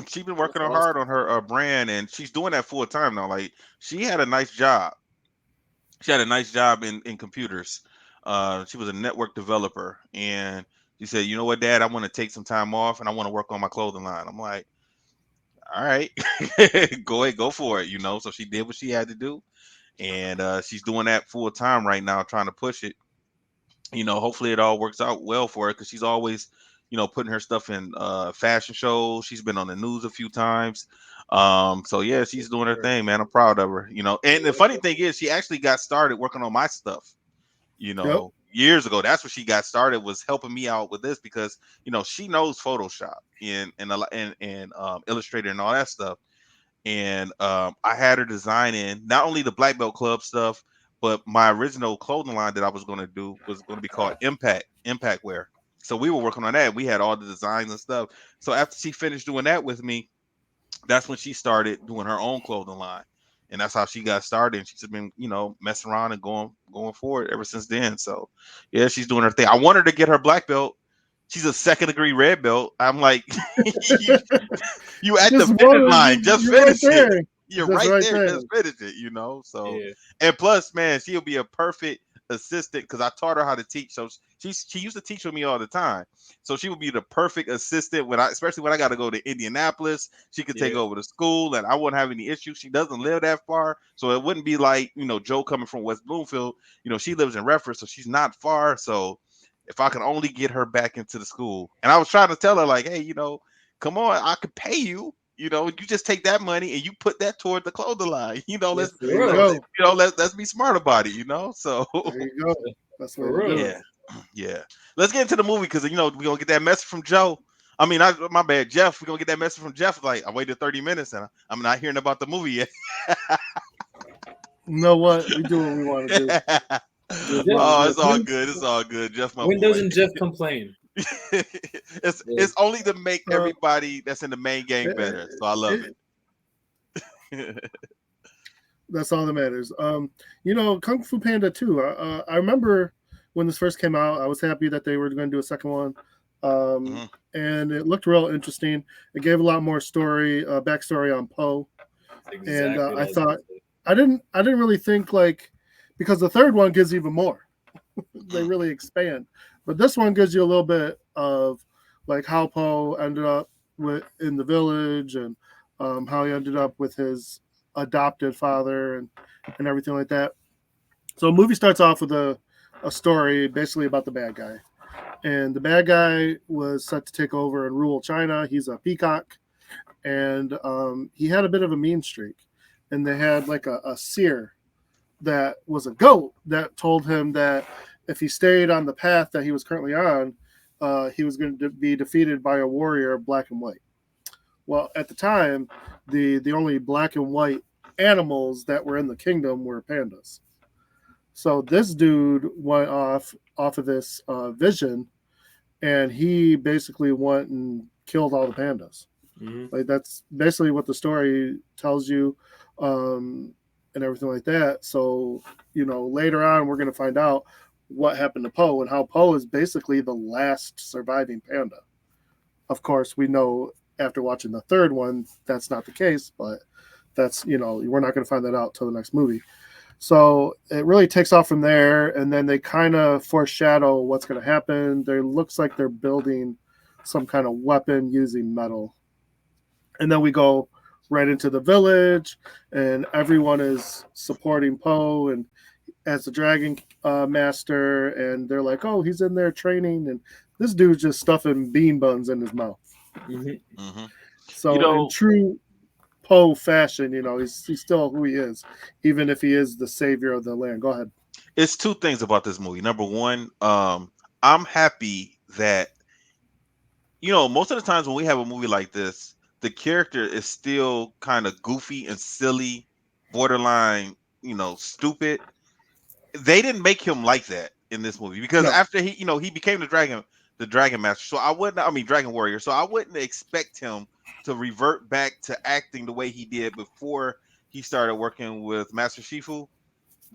She's been That's working hard awesome. on her brand, and she's doing that full time now. Like she had a nice job. She had a nice job in computers. She was a network developer, and she said, "You know what, Dad? I want to take some time off, and I want to work on my clothing line." I'm like, "All right, go ahead, go for it." So she did what she had to do, and she's doing that full time right now, trying to push it. Hopefully it all works out well for her because she's always, putting her stuff in fashion shows. She's been on the news a few times. So yeah, she's doing her thing, man. I'm proud of her. And the funny thing is, she actually got started working on my stuff, Yep. years ago. That's where she got started, was helping me out with this because, she knows Photoshop and Illustrator and all that stuff. And I had her design in not only the Black Belt Club stuff, but my original clothing line that I was going to do was going to be called Impact Wear. So we were working on that. We had all the designs and stuff. So after she finished doing that with me, that's when she started doing her own clothing line, and that's how she got started. And she's been, messing around and going forward ever since then. So, yeah, she's doing her thing. I want her to get her black belt. She's a second-degree red belt. I'm like, you at the finish line. Just you're right finish it. there. You're Just right right there. there. Just finish it. So, Yeah. and plus, man, she'll be a perfect assistant because I taught her how to teach. So she used to teach with me all the time. So she would be the perfect assistant especially when I got to go to Indianapolis. She could take over the school, and I wouldn't have any issues. She doesn't live that far, so it wouldn't be like Joe coming from West Bloomfield. She lives in Redford, so she's not far. So if I can only get her back into the school, and I was trying to tell her like, hey, come on, I could pay you. You just take that money and you put that toward the clothing line. Let's let's be smart about it. So there you go. That's what For we're real. doing. Yeah. Let's get into the movie because we're gonna get that message from Joe. I mean, my bad, Jeff. We're gonna get that message from Jeff. Like, I waited 30 minutes and I'm not hearing about the movie yet. You know what? We do what we want to do. Oh, it's all good. It's all good. Jeff, my When boy. doesn't Jeff complain? It's only to make everybody that's in the main game better. So I love it. That's all that matters. Kung Fu Panda 2. I remember when this first came out, I was happy that they were going to do a second one. And it looked real interesting. It gave a lot more backstory on Po. Exactly, and I thought I didn't really think because the third one gives even more. They really expand, but this one gives you a little bit of how Po ended up in the village and how he ended up with his adopted father and everything like that. So the movie starts off with a story basically about the bad guy. And the bad guy was set to take over and rule China. He's a peacock. And he had a bit of a mean streak. And they had a seer that was a goat that told him that if he stayed on the path that he was currently on, he was going to be defeated by a warrior black and white. Well, at the time, the only black and white animals that were in the kingdom were pandas. So this dude went off of this vision, and he basically went and killed all the pandas. Mm-hmm. That's basically what the story tells you, and everything like that. So later on, we're going to find out what happened to Po and how Po is basically the last surviving panda. Of course, we know after watching the third one that's not the case, but that's we're not going to find that out till the next movie. So it really takes off from there, and then they kind of foreshadow what's going to happen. It looks like they're building some kind of weapon using metal. And then we go right into the village, and everyone is supporting Po and as the dragon master, and they're like, oh, he's in there training, and this dude's just stuffing bean buns in his mouth. Mm-hmm. Mm-hmm. So in true Po fashion, he's still who he is, even if he is the savior of the land. Go ahead. It's two things about this movie. Number one, I'm happy that most of the times when we have a movie like this, the character is still kind of goofy and silly, borderline, stupid. They didn't make him like that in this movie because after he became the dragon master. So dragon warrior. So I wouldn't expect him to revert back to acting the way he did before he started working with Master Shifu.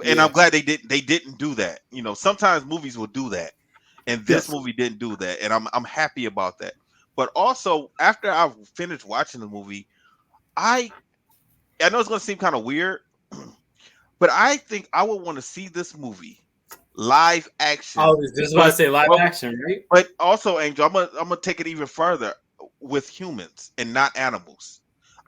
And I'm glad they didn't do that. Sometimes movies will do that, and this movie didn't do that, and I'm happy about that. But also, after I finished watching the movie, I know it's going to seem kind of weird, but I think I would want to see this movie live action. I was just about to say live action, right? But also, Angel, I'm gonna take it even further with humans and not animals.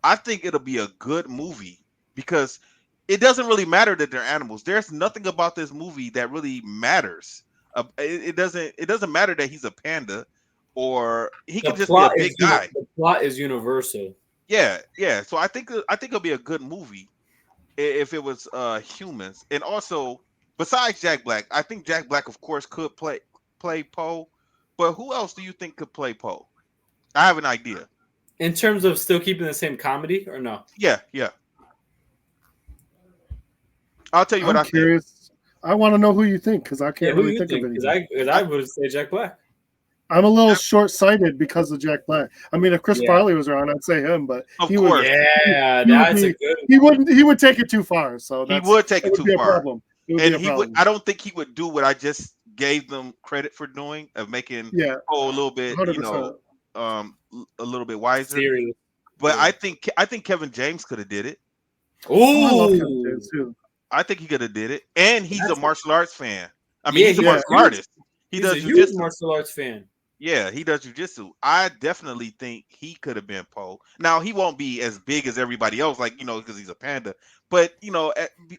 I think it'll be a good movie because it doesn't really matter that they're animals. There's nothing about this movie that really matters. It doesn't matter that he's a panda. Or he could just be a big guy. The plot is universal. Yeah. So I think it'll be a good movie if it was humans. And also, besides Jack Black, I think Jack Black, of course, could play Po. But who else do you think could play Po? I have an idea. In terms of still keeping the same comedy, or no? Yeah. I'll tell you what I'm curious. I want to know who you think because I can't really think of anything. Because I would say Jack Black. I'm a little short-sighted because of Jack Black. I mean, if Chris Farley was around, I'd say him, but Of he course. would. Yeah, He would that's be, a good. he would take it too far. So He would take it would too be a far. problem. It would And be a he problem. would. I don't think he would do what I just gave them credit for doing, of making Poe a little bit, 100%. A little bit wiser. Serious. But I think Kevin James could have did it. Oh, I love Kevin James too. I think he could have did it, and he's a martial arts fan. I mean, Yeah, he's a martial artist. He's a huge martial arts fan. Yeah, he does jujitsu. I definitely think he could have been Poe. Now he won't be as big as everybody else, like because he's a panda. But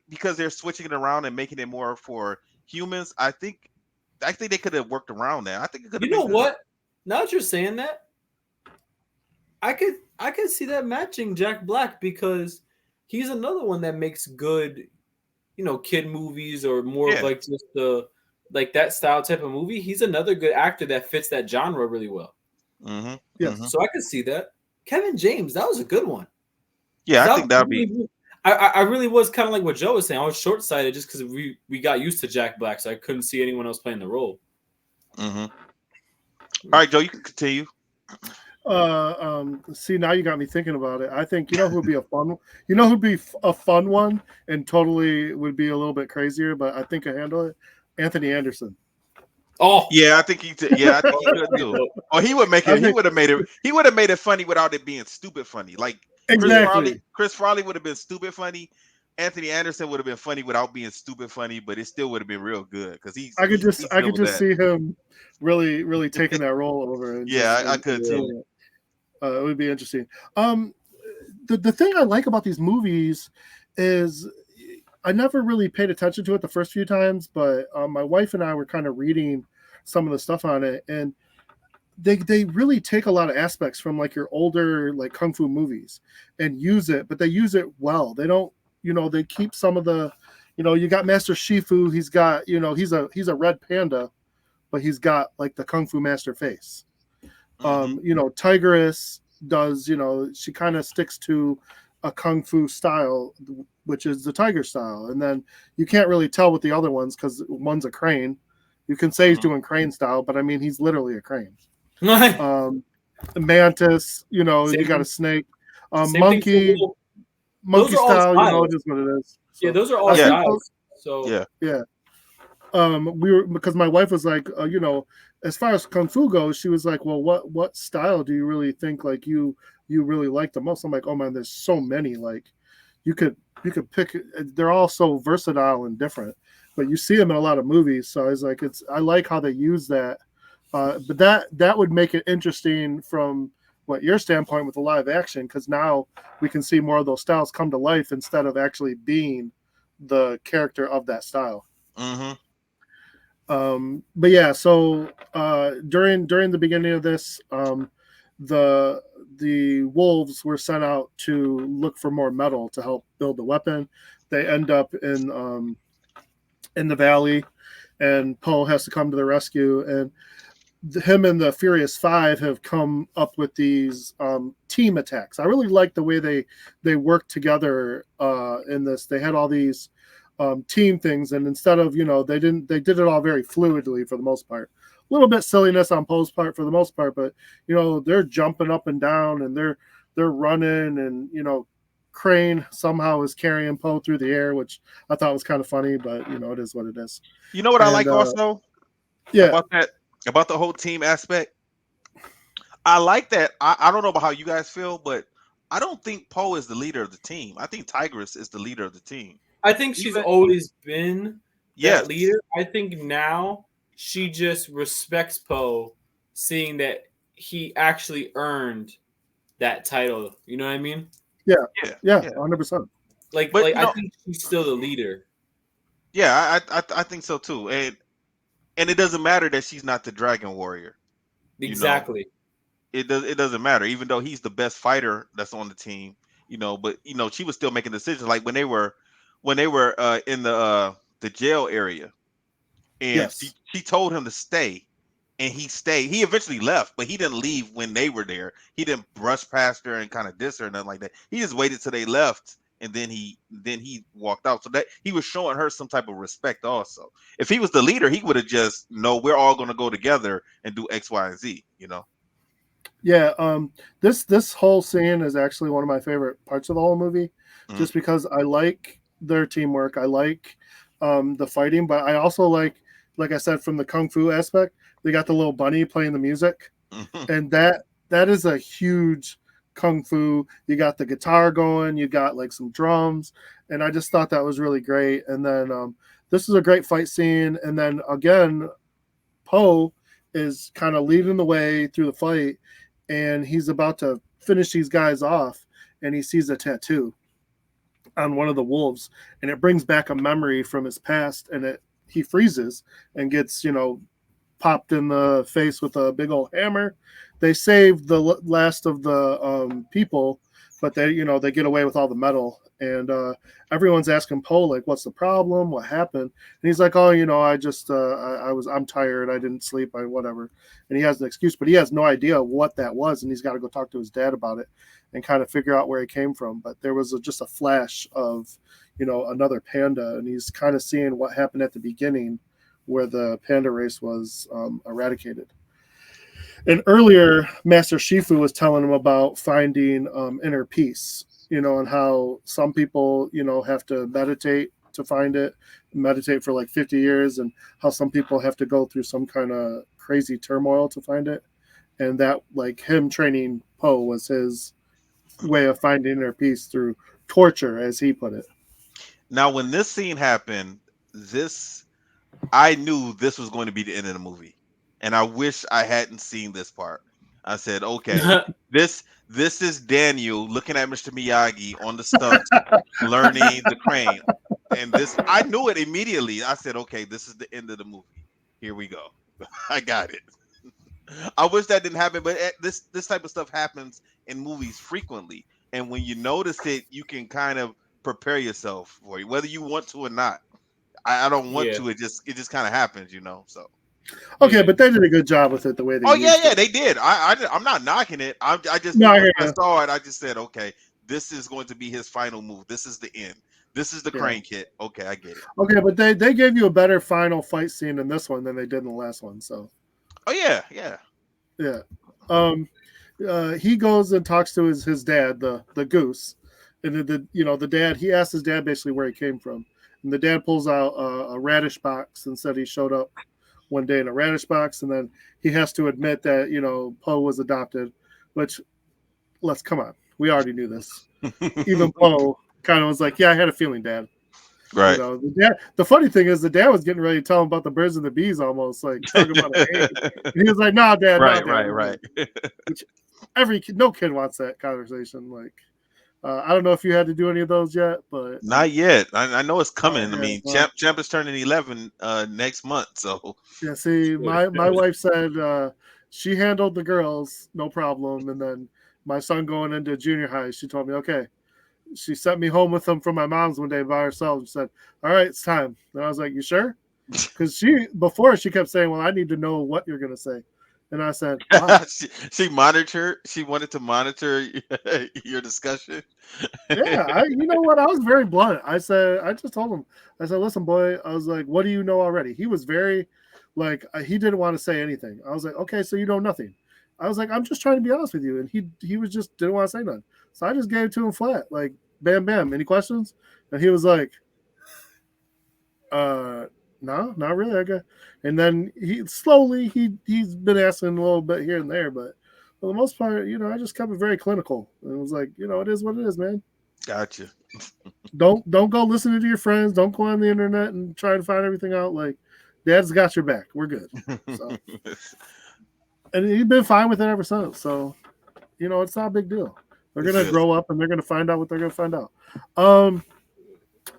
because they're switching it around and making it more for humans, I think they could have worked around that. I think it could have. You know what? Now that you're saying that, I could see that matching Jack Black, because he's another one that makes good, kid movies, or more of like just the like that style type of movie. He's another good actor that fits that genre really well. Mm-hmm. Yeah. So I could see that. Kevin James, that was a good one. Yeah, I think that'd be. I really was kind of like what Joe was saying. I was short sighted just because we got used to Jack Black, so I couldn't see anyone else playing the role. Mm-hmm. All right, Joe, you can continue. See, now you got me thinking about it. I think who'd be a fun one and totally would be a little bit crazier, but I think I handle it. Anthony Anderson. Oh yeah, I think he could do. Oh, he would make it. He would have made it. He would have made it funny without it being stupid funny. Like exactly. Chris Farley would have been stupid funny. Anthony Anderson would have been funny without being stupid funny, but it still would have been real good because I could just see him really taking that role over. And I could too. It would be interesting. The thing I like about these movies is I never really paid attention to it the first few times, but my wife and I were kind of reading some of the stuff on it, and they really take a lot of aspects from like your older like kung fu movies and use it, but they use it well. They don't, they keep some of the, you got Master Shifu. He's got, he's a red panda, but he's got like the kung fu master face. Tigress does, she kind of sticks to a kung fu style, which is the tiger style, and then you can't really tell with the other ones because one's a crane. You can say he's doing crane style, but I mean he's literally a crane. Mantis, you got a snake, monkey style. It is what it is. So, yeah, those are all styles. So yeah. Because my wife was like, as far as kung fu goes, she was like, well, what style do you really think like you really like the most? I'm like, oh man, there's so many. Like, you could pick. They're all so versatile and different, but you see them in a lot of movies. So I was like, I like how they use that. But that would make it interesting from what your standpoint with the live action, because now we can see more of those styles come to life instead of actually being the character of that style. Mm-hmm. But yeah, so during the beginning of this, the wolves were sent out to look for more metal to help build the weapon. They end up in the valley, and Poe has to come to the rescue. And him and the Furious Five have come up with these team attacks. I really like the way they work together in this. They had all these team things, and instead of they did it all very fluidly for the most part. A little bit silliness on Poe's part for the most part, but they're jumping up and down and they're running, and Crane somehow is carrying Poe through the air, which I thought was kind of funny, but it is what it is. You know what I like also? Yeah. About the whole team aspect. I like that. I don't know about how you guys feel, but I don't think Poe is the leader of the team. I think Tigress is the leader of the team. I think she's always been that leader. I think now she just respects Poe, seeing that he actually earned that title. You know what I mean? Yeah, 100%. Like I think she's still the leader. Yeah, I think so too. And it doesn't matter that she's not the Dragon Warrior. Exactly. It doesn't matter, even though he's the best fighter that's on the team. But she was still making decisions. Like when they were in the jail area, and she told him to stay, and he stayed. He eventually left, but he didn't leave when they were there. He didn't brush past her and kind of diss her or nothing like that. He just waited till they left, and then he walked out. So that he was showing her some type of respect also. If he was the leader, he would have just, no, we're all going to go together and do X, Y, and Z, you know. Yeah, this whole scene is actually one of my favorite parts of the whole movie, just because I like their teamwork. I like the fighting, but I also like I said, from the kung fu aspect, they got the little bunny playing the music, and that is a huge kung fu. You got the guitar going, you got like some drums, and I just thought that was really great. And then this is a great fight scene, and then again, Poe is kind of leading the way through the fight, and he's about to finish these guys off, and he sees a tattoo on one of the wolves, and it brings back a memory from his past, and he freezes and gets, popped in the face with a big old hammer. They save the last of the people, but they get away with all the metal, and everyone's asking Poe, like, what's the problem, what happened? And he's like, oh, I just I'm tired, I didn't sleep, whatever. And he has an excuse, but he has no idea what that was, and he's got to go talk to his dad about it and kind of figure out where he came from. But there was just a flash of another panda, and he's kind of seeing what happened at the beginning where the panda race was eradicated. And earlier, Master Shifu was telling him about finding inner peace, and how some people, have to meditate to find it, meditate for like 50 years, and how some people have to go through some kind of crazy turmoil to find it. And that, like, him training Poe was his way of finding inner peace through torture, as he put it. Now, when this scene happened, I knew this was going to be the end of the movie. And I wish I hadn't seen this part. I said, okay, this is Daniel looking at Mr. Miyagi on the stumps, learning the crane. And I knew it immediately. I said, okay, this is the end of the movie. Here we go. I got it. I wish that didn't happen, but this type of stuff happens in movies frequently. And when you notice it, you can kind of prepare yourself for it, whether you want to or not. I don't want to. It just kind of happens, so. Okay, but they did a good job with it the way they. Oh yeah, they did. I'm not knocking it. I saw it. I just said, okay, this is going to be his final move. This is the end. This is the crane kit. Okay, I get it. Okay, but they gave you a better final fight scene in this one than they did in the last one. So. Oh yeah. He goes and talks to his dad, the goose, and the dad. He asked his dad basically where he came from, and the dad pulls out a radish box and said he showed up one day in a radish box, and then he has to admit that Poe was adopted, which, come on, we already knew this. Even Poe kind of was like, yeah, I had a feeling, Dad. Right. The funny thing is the dad was getting ready to tell him about the birds and the bees, almost like talking about it. And he was like, "No, Dad, right." Which no kid wants that conversation. Like, I don't know if you had to do any of those yet, but not yet. I know it's coming. I mean, Champ is turning 11 next month, so yeah. See, my wife said she handled the girls no problem, and then my son going into junior high, she told me, okay. She sent me home with them from my mom's one day by herself and said, all right, it's time. And I was like, you sure? Because before she kept saying, well, I need to know what you're going to say. And I said, wow. She wanted to monitor your discussion. Yeah. You know what? I was very blunt. I just told him, I said, listen, boy, I was like, what do you know already? He was very he didn't want to say anything. I was like, okay, so you know nothing. I was like, I'm just trying to be honest with you. And he was just didn't want to say nothing. So I just gave it to him flat, like, bam, bam. Any questions? And he was like, no, not really. I guess. And then he's been asking a little bit here and there, but for the most part, I just kept it very clinical. And it was like, it is what it is, man. Gotcha. Don't go listening to your friends. Don't go on the internet and try to find everything out. Like, Dad's got your back. We're good. So. And he's been fine with it ever since. So, it's not a big deal. They're going to grow up and they're going to find out what they're going to find out.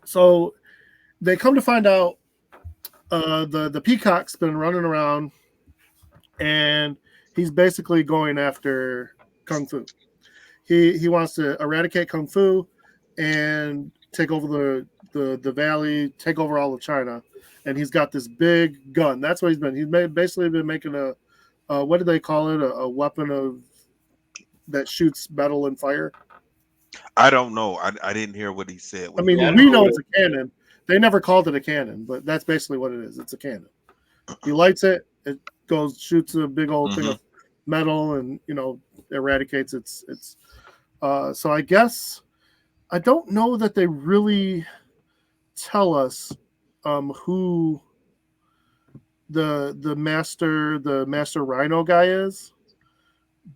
So they come to find out the peacock's been running around and he's basically going after Kung Fu. He wants to eradicate Kung Fu and take over the valley, take over all of China. And he's got this big gun. That's what he's been. He's basically been making what do they call it? A weapon that shoots metal and fire. I don't know. I didn't hear what he said. I What he mean, Yeah, I called don't we it. know know what it's a cannon. They never called it a cannon, but that's basically what it is. It's a cannon. He lights it. It goes, shoots a big old thing Hmm. of metal, and eradicates its. So I guess I don't know that they really tell us who the master Rhino guy is,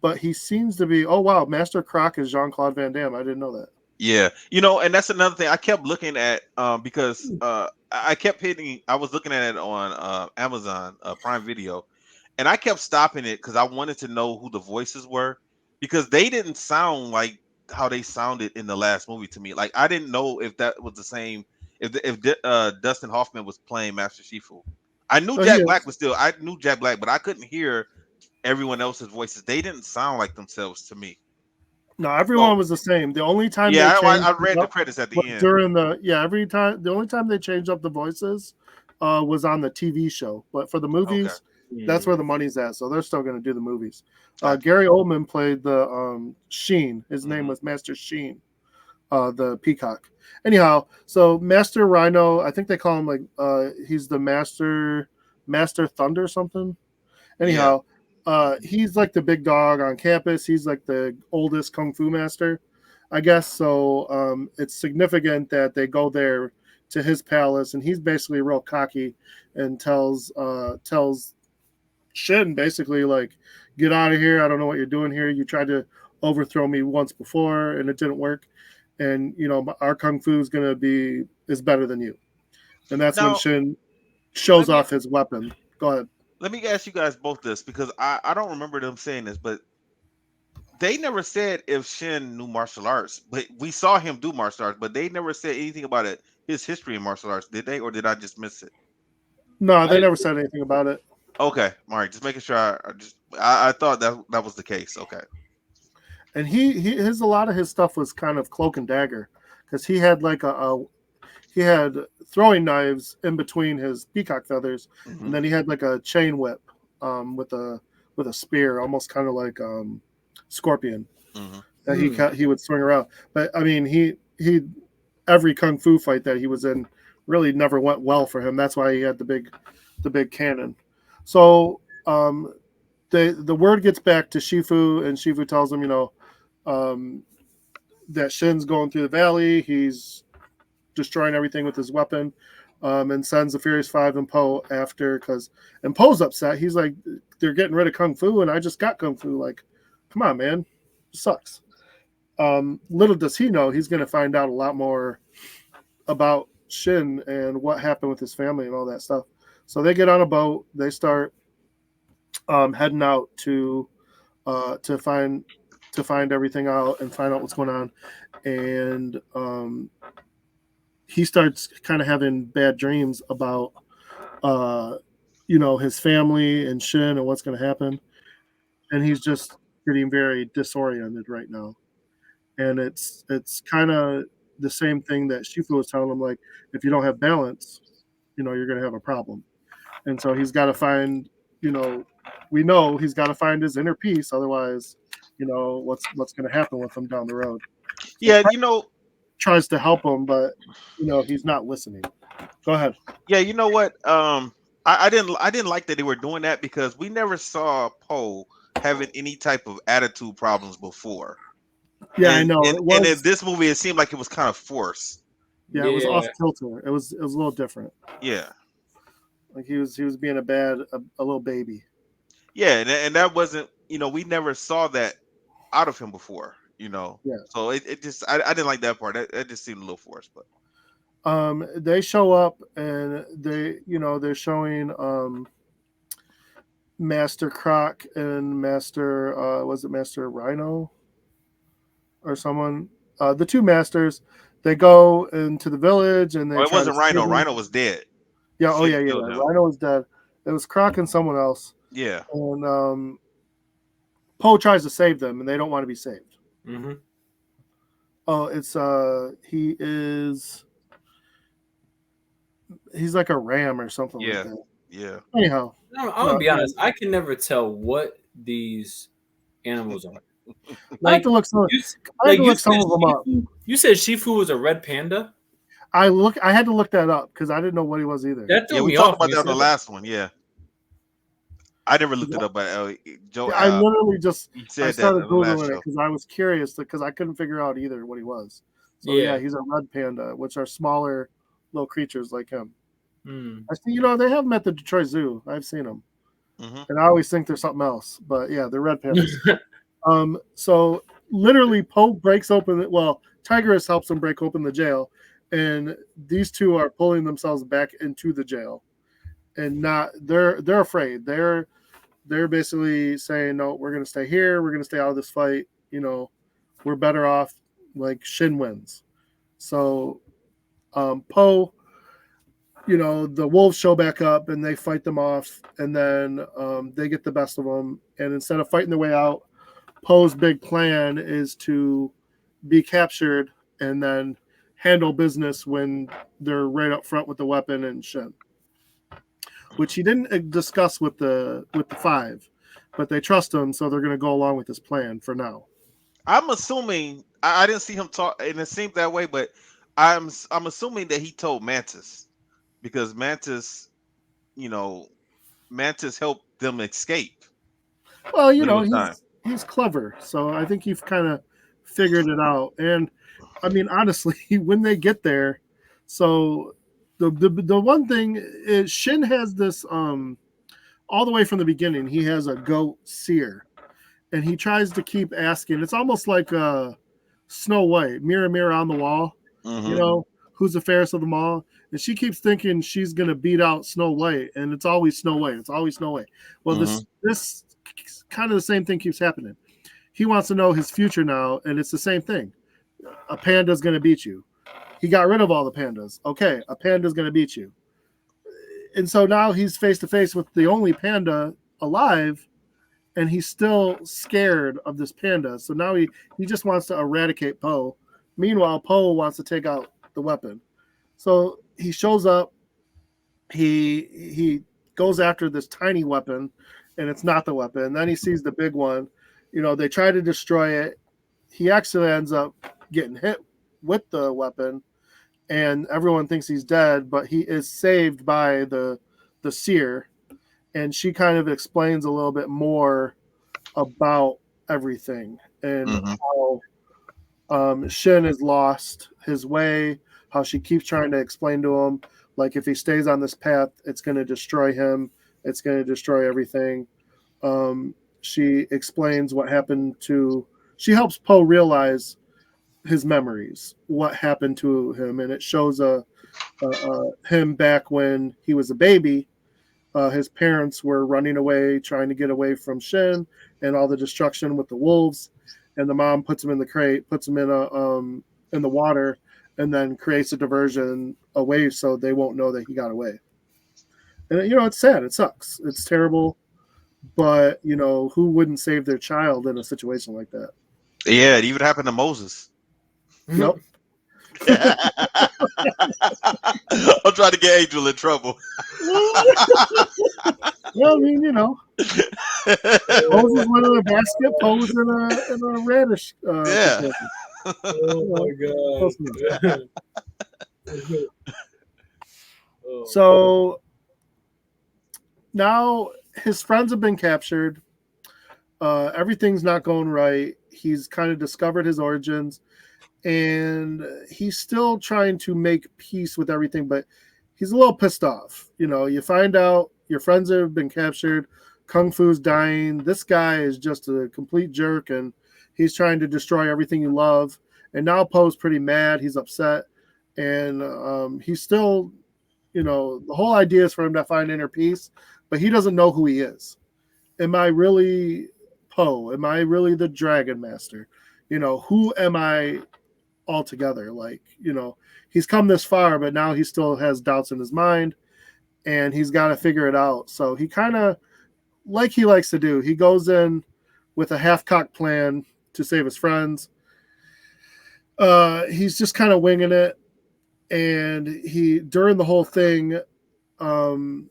but he seems to be. Oh wow, Master Croc is Jean-Claude Van Damme. I didn't know that. Yeah, and that's another thing I kept looking at because I kept hitting. I was looking at it on Amazon Prime Video, and I kept stopping it because I wanted to know who the voices were because they didn't sound like how they sounded in the last movie to me. Like I didn't know if that was the same. If Dustin Hoffman was playing Master Shifu. I knew Oh, he Jack Black is. was still. I knew Jack Black, but I couldn't hear everyone else's voices. They didn't sound like themselves to me. No, So everyone was the same. The only time they yeah, changed I it read the up credits at was the end. during the only time they changed up the voices was on the TV show. But for the Okay, movies, that's Mhm. where the money's at. So they're still going to do the movies. gotcha. Gary Oldman played the Sheen. His name Hmm. was Master Sheen, the peacock. Anyhow, so Master Rhino, I think they call him like he's the Master Thunder something. Yeah. Anyhow, he's like the big dog on campus. He's like the oldest kung fu master, I guess. So it's significant that they go there to his palace, and he's basically real cocky and tells Shin basically like, "Get out of here! I don't know what you're doing here. You tried to overthrow me once before, and it didn't work. And our kung fu is better than you." And that's when Now Shin let shows me off his weapon. Go ahead. let me ask you guys both this because I don't remember them saying this, but they never said if Shin knew martial arts. But we saw him do martial arts, but they never said anything about it. His history in martial arts, did they, or did I just miss it? No, they I never said anything about it. Okay, all right, just making sure. I thought that was the case. Okay. And his a lot of his stuff was kind of cloak and dagger because he had like he had throwing knives in between his peacock feathers, Hmm. and then he had like a chain whip with a spear, almost kind of like Scorpion Hmm. that Hmm. he would swing around. But I mean, he every kung fu fight that he was in really never went well for him. That's why he had the big cannon. So the word gets back to Shifu, and Shifu tells him, um, that Shin's going through the valley. He's destroying everything with his weapon, and sends the Furious Five and Poe after and Poe's upset. He's like, they're getting rid of Kung Fu, and I just got Kung Fu. Like, come on, man, it sucks. Little does he know he's going to find out a lot more about Shin and what happened with his family and all that stuff. So they get on a boat. They start heading out to find everything out and find out what's going on. And he starts kind of having bad dreams about uh, his family and Shin and what's going to happen. And he's just getting very disoriented right now. And it's kind of the same thing that Shifu was telling him, like, if you don't have balance, you're going to have a problem. And so he's got to find, you know, we know he's got to find his inner peace. Otherwise, what's going to happen with him down the road. So Yeah, Pratt tries to help him, but he's not listening. Go ahead. yeah. You know what? I didn't like that they were doing that because we never saw Poe having any type of attitude problems before. Yeah, I And know. and and in this movie, it seemed like it was kind of forced. It was off Yeah. kilter. It was a little different. Yeah, Like he was being a little baby. yeah, and that wasn't. We never saw that out of him before. Yeah. So it just I didn't like that part. That just seemed a little forced. But They show up and they're showing Master Croc and Master was it Master Rhino or someone, the two masters. They go into the village and they it try to wasn't save Rhino. him. Rhino was dead. Yeah, oh Shin yeah, killed him. Rhino was dead. It was Croc and someone else. Yeah. And Poe tries to save them and they don't want to be saved. Mm-hmm. Oh, it's he's like a ram or something like Yeah. that. Yeah. Anyhow, I'm gonna be honest. I can never tell what these animals are. I had to look some. I had to look some of them up. You said Shifu was a red panda. I had to look that up because I didn't know what he was either. That threw Yeah, we me talked off about when that you on the said last one. Yeah, I never looked it up, but Joe. I literally just he said I started that on the last googling it show. because I was curious because I couldn't figure out either what he was. So Yeah. he's a red panda, which are smaller little creatures like him. Hmm. I see. They have them at the Detroit Zoo. I've seen them, Mhm. and I always think there's something else. But yeah, they're red pandas. So literally, Poe breaks open. Well, Tigress helps him break open the jail, and these two are pulling themselves back into the jail, and they're afraid. They're basically saying, no, we're gonna stay here. We're gonna stay out of this fight. We're better off. Like Shin wins. So Poe, the wolves show back up and they fight them off, and then they get the best of them. And instead of fighting their way out, Poe's big plan is to be captured and then handle business when they're right up front with the weapon and Shin, which he didn't discuss with the five, but they trust him, so they're going to go along with his plan for now. I'm assuming I didn't see him talk, and it seemed that way, but I'm assuming that he told Mantis because Mantis helped them escape. Well, when it was time. he's clever, so I think he's kind of figured it out. And I mean, honestly, when they get there, so the one thing is Shin has this all the way from the beginning. He has a goat seer, and he tries to keep asking. It's almost like Snow White, mirror, mirror on the wall. Mhm. Who's the fairest of them all? And she keeps thinking she's gonna beat out Snow White, and it's always Snow White. It's always Snow White. Well, this kind of the same thing keeps happening. He wants to know his future now, and it's the same thing. A panda's gonna beat you. He got rid of all the pandas. Okay, a panda's gonna beat you. And so now he's face to face with the only panda alive, and he's still scared of this panda. So now he just wants to eradicate Poe. Meanwhile, Poe wants to take out the weapon. So he shows up. He goes after this tiny weapon, and it's not the weapon. And then he sees the big one. They try to destroy it. He actually ends up getting hit with the weapon, and everyone thinks he's dead, but he is saved by the seer. And she kind of explains a little bit more about everything and how Shin has lost his way, how she keeps trying to explain to him, like, if he stays on this path, it's going to destroy him. It's going to destroy everything. She explains what happened she helps Poe realize his memories, what happened to him. And it shows him back when he was a baby. His parents were running away, trying to get away from Shin and all the destruction with the wolves. And the mom puts him in the crate, puts him in the water, and then creates a diversion away so they won't know that he got away. And it's sad. It sucks. It's terrible. But who wouldn't save their child in a situation like that? Yeah, it even happened to Moses. Yep. I'm trying to get Angel in trouble. Well, I mean, Moses went in a basket, Poe was in a radish. Yeah. Oh my god. So now his friends have been captured. Everything's not going right. He's kind of discovered his origins, and he's still trying to make peace with everything, but he's a little pissed off. You find out your friends have been captured. Kung Fu's dying. This guy is just a complete jerk, and he's trying to destroy everything you love. And now Poe's pretty mad. He's upset, and he's still, the whole idea is for him to find inner peace, but he doesn't know who he is. Am I really Poe? Am I really the Dragon Master? Who am I altogether? He's come this far, but now he still has doubts in his mind, and he's got to figure it out. So he kind of, like he likes to do, he goes in with a half-cocked plan to save his friends. He's just kind of winging it, and during the whole thing, the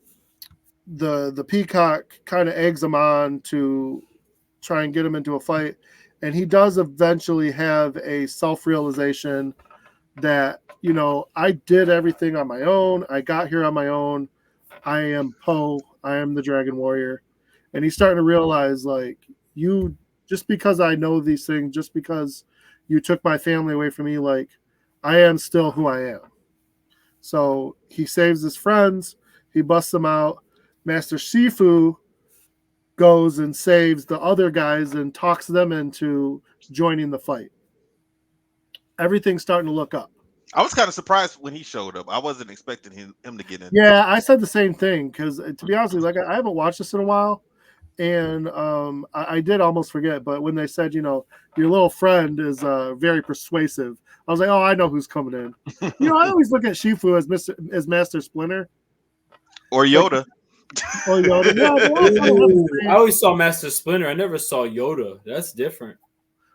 peacock kind of eggs him on to try and get him into a fight, And he does eventually have a self-realization that, you know, I did everything on my own. I got here on my own. I am Poe. I am the Dragon Warrior. And he's starting to realize, like, you, just because I know these things, just because you took my family away from me, like, I am still who I am. So he saves his friends. He busts them out. Master Shifu goes and saves the other guys and talks them into joining the fight. Everything's starting to look up. I was kind of surprised when he showed up. I wasn't expecting him to get in. Yeah, I said the same thing because, to be honest with you, like, I haven't watched this in a while, and I did almost forget. But when they said, you know, your little friend is very persuasive, I was like, oh, I know who's coming in. You know, I always look at Shifu as Master Splinter or Yoda. Or Yoda. Yeah, I always saw Master Splinter. I never saw Yoda. That's different.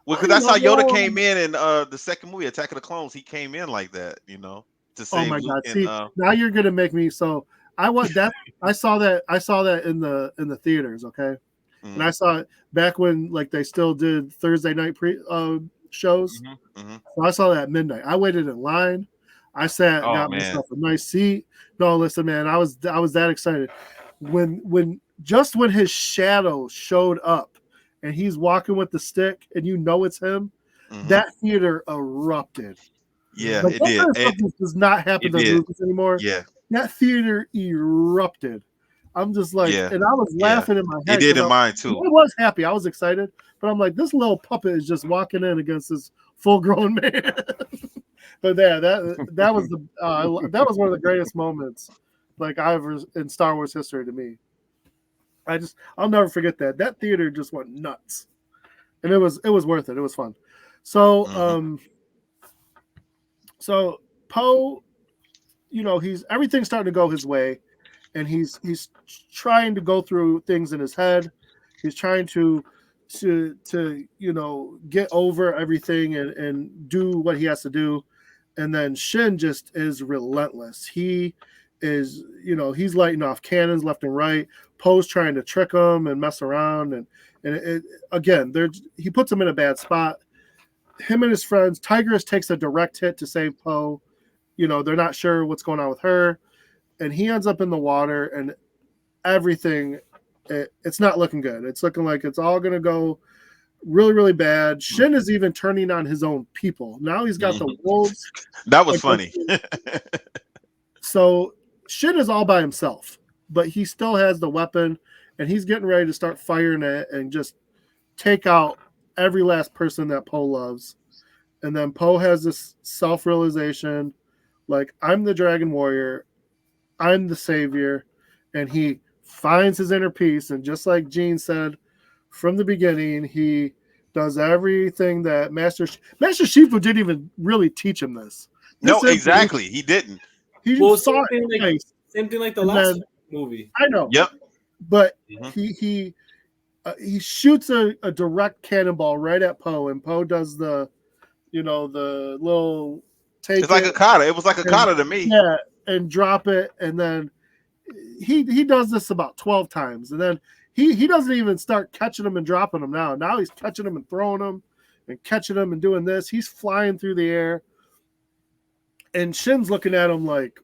Well, because that's how Yoda came in the second movie, Attack of the Clones. He came in like that, you know, to save. Oh my Luke. God! See, now you're gonna make me. So I want that. I saw that in the theaters. Okay, and I saw it back when, like, they still did Thursday night shows. So I saw that at midnight. I waited in line. I sat, got myself a nice seat. No, listen, man, I was that excited when his shadow showed up. And he's walking with the stick, and you know it's him. That theater erupted. Yeah, like, it did. It does not happen to movies anymore. Yeah, that theater erupted. I'm just like, and I was laughing in my head. It did in mine too. I was happy. I was excited, but I'm like, this little puppet is just walking in against this full-grown man. But yeah, that was one of the greatest moments, like, I ever in Star Wars history to me. I'll never forget that. That theater just went nuts, and it was worth it. It was fun. So so Poe, you know, everything's starting to go his way, and he's trying to go through things in his head. He's trying to you know, get over everything and do what he has to do. And then Shin just is relentless. He is, you know, he's lighting off cannons left and right. Poe's trying to trick him and mess around, and again, he puts him in a bad spot. Him and his friends, Tigress takes a direct hit to save Poe. You know, they're not sure what's going on with her, and he ends up in the water, and everything, it's not looking good. It's looking like it's all going to go really, really bad. Shin is even turning on his own people. Now he's got the wolves. That was funny. So Shin is all by himself, but he still has the weapon, and he's getting ready to start firing it and just take out every last person that Poe loves. And then Poe has this self-realization, like, I'm the Dragon Warrior, I'm the savior, and he finds his inner peace. And just like Gene said from the beginning, he does everything that Master Shifu didn't even really teach him this. No, exactly. He didn't. He saw it. Same thing like the last movie. I know. Yep. But he shoots a direct cannonball right at Poe, and Poe does the, you know, the little take. It's like a kata. It was like a kata to me. Yeah, and drop it, and then he does this about 12 times, and then he doesn't even start catching them and dropping them now. Now he's catching them and throwing them, and catching them and doing this. He's flying through the air, and Shin's looking at him like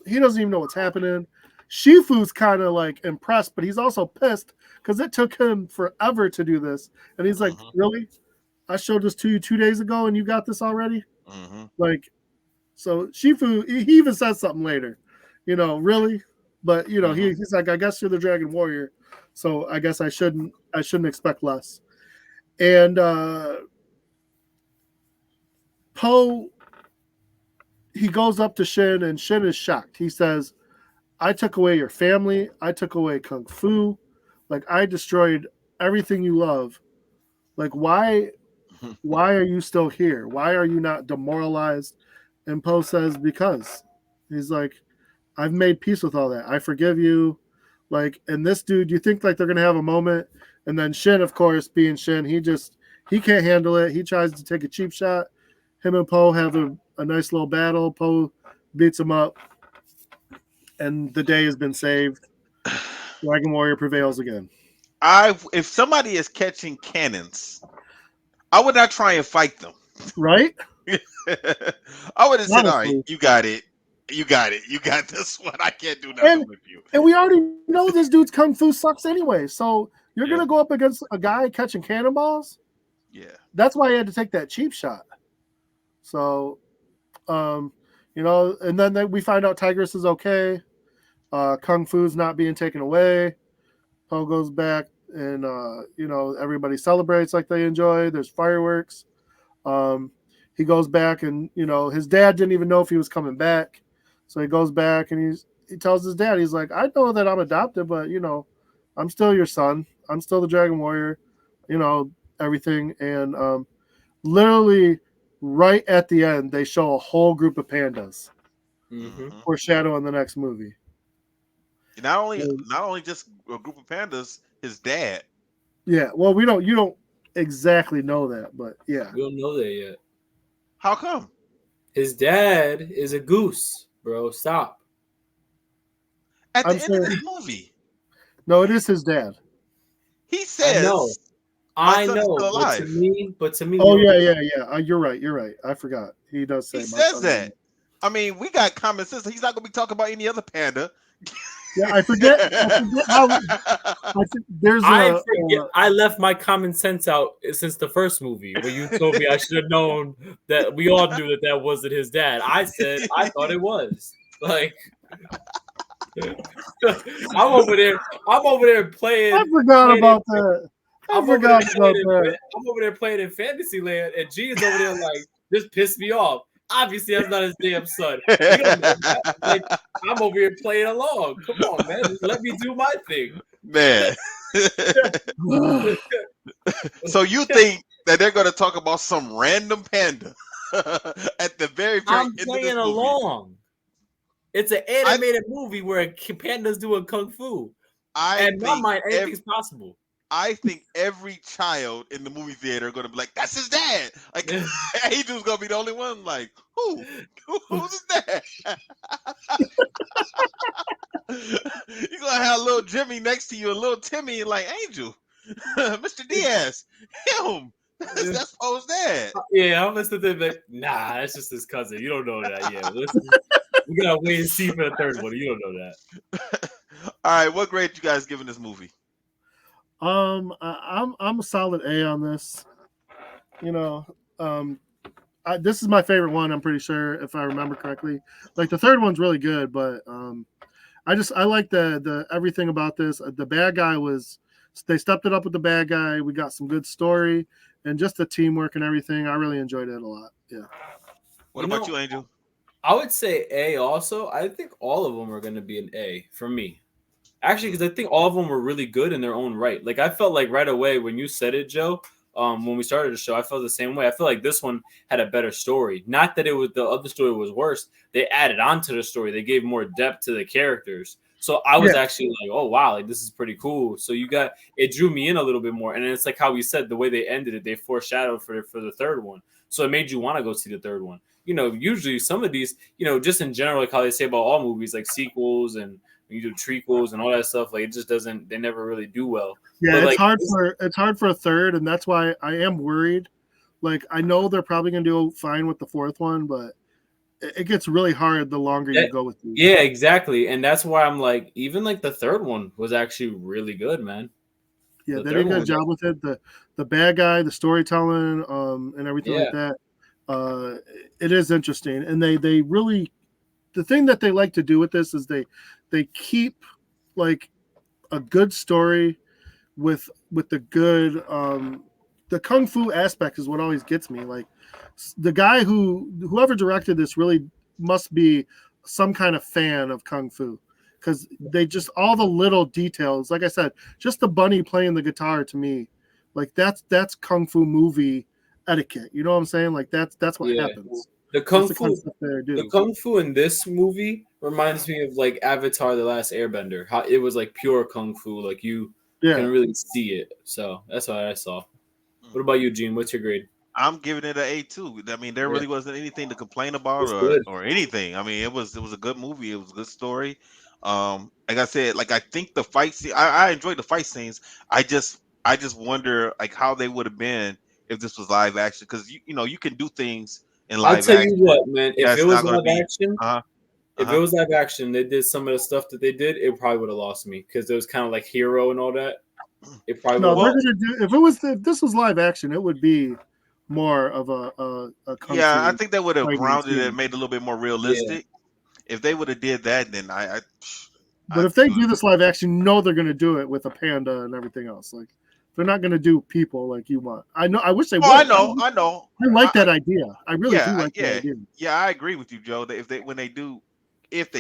he doesn't even know what's happening. Shifu's kind of like impressed, but he's also pissed because it took him forever to do this. And he's like, really? I showed this to you 2 days ago and you got this already? Like, so Shifu, he even says something later, you know, really? But, you know, he's like, I guess you're the Dragon Warrior, so I guess I shouldn't expect less. And Poe, he goes up to Shin, and Shin is shocked. He says, I took away your family. I took away Kung Fu. Like, I destroyed everything you love. Like, why are you still here? Why are you not demoralized? And Poe says, because. He's like, I've made peace with all that. I forgive you. Like, and this dude, you think like they're going to have a moment. And then Shin, of course, being Shin, he can't handle it. He tries to take a cheap shot. Him and Poe have a nice little battle. Poe beats him up, and the day has been saved. Dragon Warrior prevails again. If somebody is catching cannons I would not try and fight them. right? I would have said, "All right, Honestly. you got it, you got it, you got this one. I can't do nothing And with you." and we already know this dude's kung fu sucks anyway. So you're Yeah. gonna go up against a guy catching cannonballs. Yeah. That's why he had to take that cheap shot. So, and then we find out Tigress is okay. Kung Fu's not being taken away. Poe goes back, and everybody celebrates like they enjoy. There's fireworks. He goes back, and his dad didn't even know if he was coming back, so he goes back and he tells his dad, he's like, I know that I'm adopted, but I'm still your son. I'm still the Dragon Warrior. Everything, and literally right at the end, they show a whole group of pandas, foreshadowing the next movie. Not only just a group of pandas, his dad. Yeah, well, you don't exactly know that, but yeah, We don't know that yet. How come? His dad is a goose, bro. Stop. At the I'm end saying, of this movie, no, it is his dad. he says, I "My son's know, still alive." but to me, Oh yeah. You're right. I forgot. He does say He my says son. that. I mean, we got common sense. He's not gonna be talking about any other panda. Yeah, I forget how. There's I forget. I left my common sense out since the first movie, where you told me I should have known that we all knew that wasn't his dad. I said I thought it was. Like, I'm over there playing. I forgot about that. I forgot about that. I'm over there playing in Fantasyland, and G is over there like, this pissed me off. Obviously, that's not his damn son. You don't know that. Like, I'm over here playing along. Come on, man. Just let me do my thing. Man. So you think that they're going to talk about some random panda at the very I'm end playing of this movie? along. It's an animated movie where pandas doing kung fu. And in my mind, anything's possible. I think every child in the movie theater are going to be like, "That's his dad." Like, Angel's going to be the only one. Like, who's his dad? You're going to have little Jimmy next to you and little Timmy and like, "Angel, Mr. Diaz, him. That's Poe's dad." Yeah, I'm listening to like, nah, that's just his cousin. You don't know that yet. Listen, we gotta wait and see for the third one. You don't know that. All right, what grade you guys giving this movie? I'm a solid A on this. This is my favorite one. I'm pretty sure, if I remember correctly. Like, the third one's really good, but I like the everything about this. The bad guy they stepped it up with the bad guy. We got some good story and just the teamwork and everything. I really enjoyed it a lot. Yeah. What about you, Angel? I would say A also. I think all of them are going to be an A for me. Actually, because I think all of them were really good in their own right. Like, I felt like right away when you said it, Joe, when we started the show, I felt the same way. I feel like this one had a better story. Not that the other story was worse. They added on to the story. They gave more depth to the characters. So I was actually like, oh, wow, like, this is pretty cool. So it drew me in a little bit more. And it's like how we said, the way they ended it, they foreshadowed for the third one. So it made you want to go see the third one. Usually some of these, just in general, like how they say about all movies, like sequels and you do trequels and all that stuff, like, it just doesn't, they never really do well. Yeah, but it's hard for a third, and that's why I am worried. Like, I know they're probably gonna do fine with the fourth one, but it gets really hard the longer you go with these. Yeah, exactly. And that's why I'm like, even like the third one was actually really good, man. Yeah, they did a good job with it. The bad guy, the storytelling, and everything like that. It is interesting. And they really, the thing that they like to do with this is they keep like a good story with the good the kung fu aspect is what always gets me. Like, the guy whoever directed this really must be some kind of fan of kung fu, because they just, all the little details, like I said, just the bunny playing the guitar, to me, like, that's kung fu movie etiquette. You know what I'm saying? Like, that's what happens. The kung fu in this movie reminds me of like Avatar: The Last Airbender. How it was like pure kung fu, like you can really see it. So that's what I saw. What about you, Gene? What's your grade? I'm giving it an A too. I mean, there really wasn't anything to complain about or anything. I mean, it was a good movie. It was a good story. Like I said, like, I think the fight scene, I enjoyed the fight scenes. I just wonder like how they would have been if this was live action, because you can do things in I'll live tell action. you what, man. If it was not gonna live be- action, if it was live action, they did some of the stuff that they did, it probably would have lost me because it was kind of like Hero and all that. It probably No, would. they're gonna do. If this was live action, it would be more of a kung fu. I think they would have fighting grounded it scene. and made it a little bit more realistic. If they would have did that, then But if they do this live action, you know they're gonna do it with a panda and everything else. Like they're not gonna do people like you want. I know. I wish they would. I know. I like that idea. I really do like that idea. Yeah, I agree with you, Joe. That if they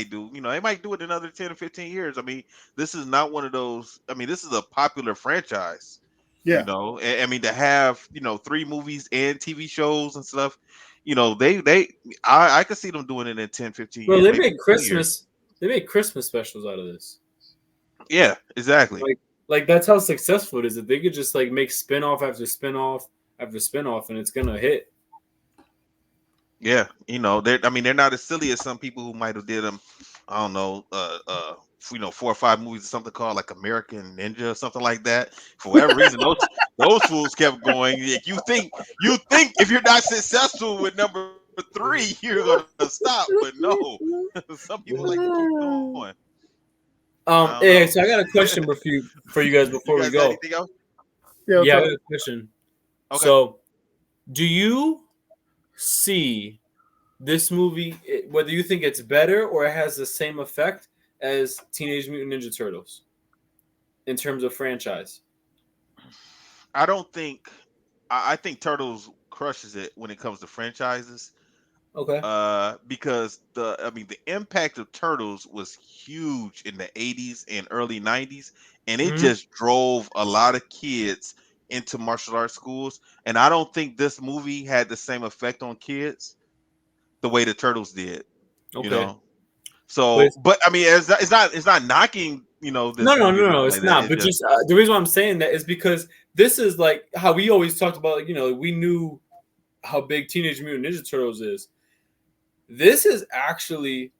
do, they might do it another 10 or 15 years. I mean, this is not one of those. I mean, this is a popular franchise. Yeah. I mean, to have 3 movies and TV shows and stuff. I could see them doing it in 10, 15 Well, years. they made Christmas. They made Christmas specials out of this. Yeah, exactly. Like that's how successful it is. That they could just like make spinoff after spinoff after spinoff, and it's gonna hit. Yeah, they're not as silly as some people who might have did them. I don't know, 4 or 5 movies or something called like American Ninja or something like that. For whatever reason, those fools kept going. You think if you're not successful with number 3, you're gonna stop, but no, some people like to keep going. So I got a question for you guys before we go. Anything else? Yeah, I got a question. Okay. So, do you see this movie, whether you think it's better or it has the same effect as Teenage Mutant Ninja Turtles in terms of franchise? I don't think. I think Turtles crushes it when it comes to franchises. Okay. Because the impact of Turtles was huge in the 80s and early 90s, and it just drove a lot of kids into martial arts schools. And I don't think this movie had the same effect on kids the way the Turtles did. Okay. So, but I mean, it's not knocking. This No, movie it's not. But just the reason why I'm saying that is because this is like how we always talked about. We knew how big Teenage Mutant Ninja Turtles is. This is actually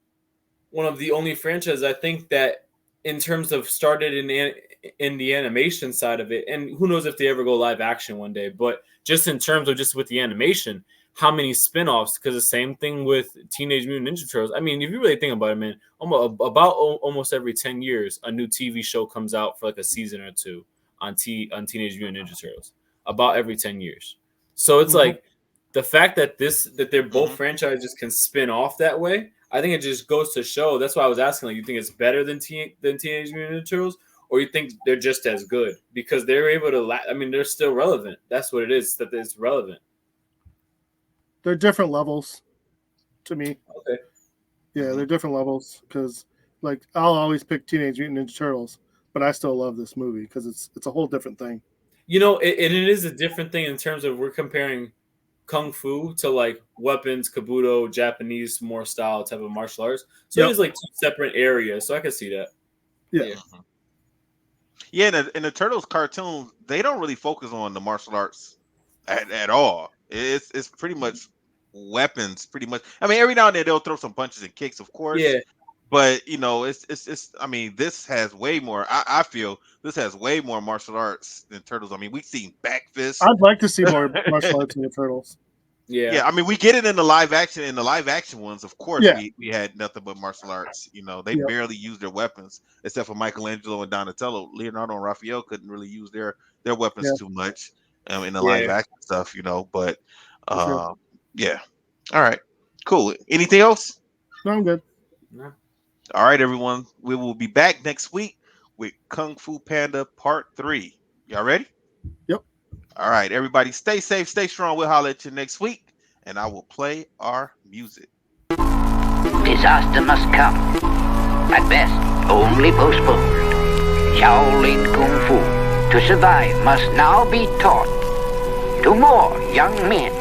one of the only franchises I think that, in terms of started in the animation side of it, and who knows if they ever go live action one day, but just in terms of just with the animation, how many spin-offs, because the same thing with Teenage Mutant Ninja Turtles. I mean, if you really think about it, man, almost every 10 years, a new TV show comes out for like a season or 2 on Teenage Mutant Ninja Turtles. About every 10 years. So it's like, the fact that they're both franchises can spin off that way, I think it just goes to show. That's why I was asking, like, you think it's better than Teenage Mutant Ninja Turtles, or you think they're just as good because they're able to? I mean, they're still relevant. That's what it is. That it's relevant. They're different levels, to me. Okay. Yeah, they're different levels because, like, I'll always pick Teenage Mutant Ninja Turtles, but I still love this movie because it's a whole different thing. It is a different thing in terms of we're comparing kung fu to like weapons, kabuto, Japanese more style type of martial arts. So it is like 2 separate areas. So I can see that. Yeah. Yeah, in the Turtles cartoon, they don't really focus on the martial arts at all. It's pretty much weapons, pretty much. I mean, every now and then they'll throw some punches and kicks, of course. Yeah. But it's. I mean, this has way more. I feel this has way more martial arts than Turtles. I mean, we've seen back fists. I'd like to see more martial arts in the Turtles. Yeah. I mean, we get it in the live action. In the live action ones, of course, we had nothing but martial arts. They barely used their weapons, except for Michelangelo and Donatello. Leonardo and Raphael couldn't really use their weapons too much in the live action stuff. But yeah. All right. Cool. Anything else? No, I'm good. No. All right, everyone. We will be back next week with Kung Fu Panda Part 3. Y'all ready? Yep. All right, everybody. Stay safe, stay strong. We'll holler at you next week, and I will play our music. Disaster must come. At best, only postponed. Shaolin Kung Fu, to survive, must now be taught to more young men.